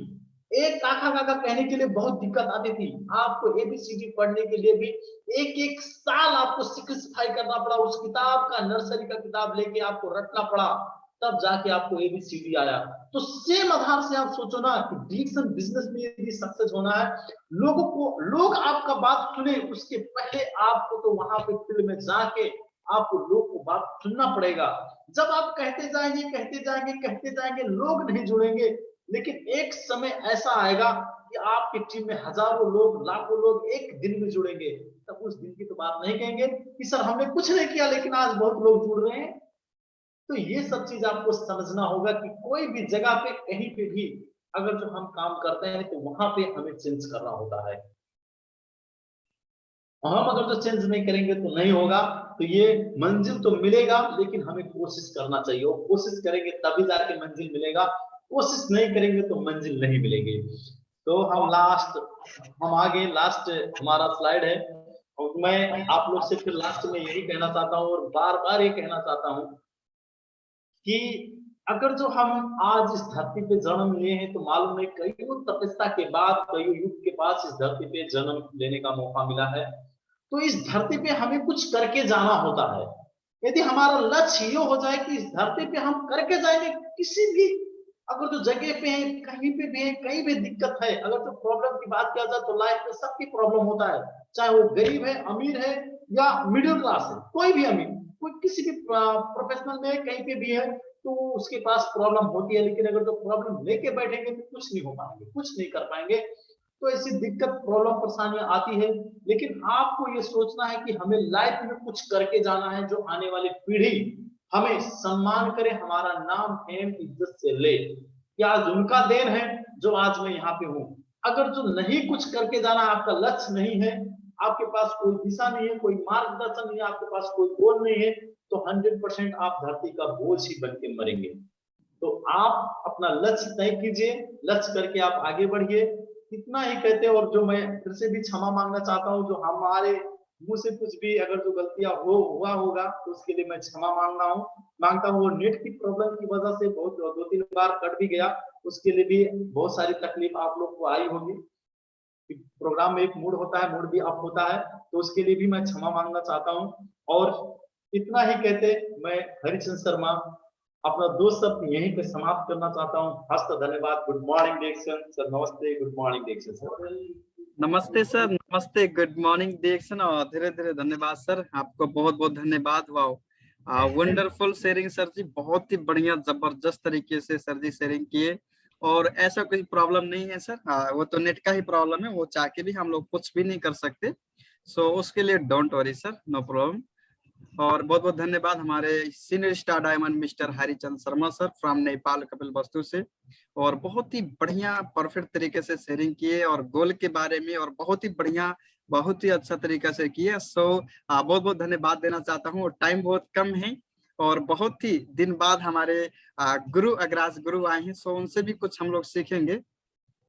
एक काका काका कहने के लिए बहुत दिक्कत आती थी। आपको ABCD पढ़ने के लिए भी एक साल आपको सिक्रिफाई करना पड़ा, उस किताब का, नर्सरी का किताब लेके आपको रटना पड़ा, तब जाके आपको ABCD आया। तो सेम आधार से आप सोचो ना कि डिक्शन बिजनेस में यदि सक्सेस होना है, लोगों को, लोग आपका बात सुने उसके पहले आपको तो वहां पे फील्ड में जाके आपको लोग को बात सुनना पड़ेगा। जब आप कहते जाएंगे कहते जाएंगे कहते जाएंगे, लोग नहीं जुड़ेंगे, लेकिन एक समय ऐसा आएगा कि आपकी टीम में हजारों लोग, लाखों लोग एक दिन में जुड़ेंगे। तब उस दिन की तो बात नहीं कहेंगे कि सर हमने कुछ नहीं किया लेकिन आज बहुत लोग जुड़ रहे हैं। तो ये सब चीज आपको समझना होगा कि कोई भी जगह पे, कहीं पे भी अगर जो हम काम करते हैं तो वहां पे हमें चेंज करना होता है। हम अगर तो चेंज नहीं करेंगे तो नहीं होगा। तो ये मंजिल तो मिलेगा लेकिन हमें कोशिश करना चाहिए, और कोशिश करेंगे तभी जाके मंजिल मिलेगा, कोशिश नहीं करेंगे तो मंजिल नहीं मिलेगी। तो हम आगे लास्ट हमारा स्लाइड है, और मैं आप लोग से फिर लास्ट में यही कहना चाहता हूँ और बार बार ये कहना चाहता हूँ कि अगर जो हम आज इस धरती पे जन्म लिए हैं तो मालूम है कईयों तपस्या के बाद, कईयों युग के बाद इस धरती पे जन्म लेने का मौका मिला है। तो इस धरती पे हमें कुछ करके जाना होता है। यदि हमारा लक्ष्य ये हो जाए कि इस धरती पे हम करके जाएंगे, किसी भी अगर तो जगह पे है, कहीं पे भी है, कहीं भी दिक्कत है, अगर तो प्रॉब्लम की बात किया जाए तो लाइफ में सबकी प्रॉब्लम होता है, चाहे वो गरीब है, अमीर है या मिडिल क्लास है, कोई भी अमीर, कोई किसी भी प्रोफेशनल में कहीं पे भी है तो उसके पास प्रॉब्लम होती है। लेकिन अगर तो प्रॉब्लम लेके बैठेंगे तो कुछ नहीं हो पाएंगे, कुछ नहीं कर पाएंगे। तो ऐसी दिक्कत, प्रॉब्लम, परेशानियां आती है, लेकिन आपको ये सोचना है कि हमें लाइफ में कुछ करके जाना है जो आने वाली पीढ़ी हमें सम्मान करे, हमारा नाम फेम इज्जत से ले। क्या आज उनका देन है जो आज मैं यहाँ पे हूँ। अगर जो नहीं कुछ करके जाना, आपका लक्ष्य नहीं है, आपके पास कोई दिशा नहीं है, कोई मार्गदर्शन नहीं है, आपके पास कोई गोल नहीं है, तो 100% आप धरती का बोझ ही बन के मरेंगे। तो आप अपना लक्ष्य तय कीजिए, लक्ष्य करके आप आगे बढ़िए। इतना ही कहते हैं, और जो मैं फिर से भी क्षमा मांगना चाहता हूँ, जो हमारे मुंह से कुछ भी अगर जो गलतियां हुआ होगा तो उसके लिए मैं क्षमा मांगता हूँ। वो नेट की प्रॉब्लम की वजह से बहुत 2-3 बार कट भी गया, उसके लिए भी बहुत सारी तकलीफ आप लोग को आई होगी। प्रोग्राम में एक मूड होता है, मूड भी अप होता है, तो उसके लिए भी मैं क्षमा मांगना चाहता हूँ। और इतना ही कहते मैं हरिचंद शर्मा अपना 2 शब्द यहीं पे समाप्त करना चाहता हूँ। हस्त धन्यवाद। गुड मॉर्निंग डिएक्शन सर, नमस्ते। गुड मॉर्निंग डिएक्शन सर। नमस्ते सर, नमस्ते, गुड मॉर्निंग डिएक्शन, और धीरे धीरे धन्यवाद सर, आपको बहुत बहुत धन्यवाद। Wow, wonderful sharing sir ji, बहुत ही बढ़िया जबरदस्त तरीके से सर जी शेयरिंग किए। और ऐसा कोई प्रॉब्लम नहीं है सर, वो तो नेट का ही प्रॉब्लम है, वो चाह के भी हम लोग कुछ भी नहीं कर सकते। सो उसके लिए don't worry sir, no problem. और बहुत बहुत धन्यवाद हमारे senior star diamond mister Harichand Sharma sir from Nepal Kapilvastu से, और बहुत ही बढ़िया परफेक्ट तरीके से शेयरिंग किए और गोल के बारे में, और बहुत ही बढ़िया, बहुत ही अच्छा तरीका से किए। सो बहुत बहुत धन्यवाद देना चाहता हूँ। टाइम बहुत कम है और बहुत ही दिन बाद हमारे गुरु अग्राज गुरु आए हैं, सो उनसे भी कुछ हम लोग सीखेंगे।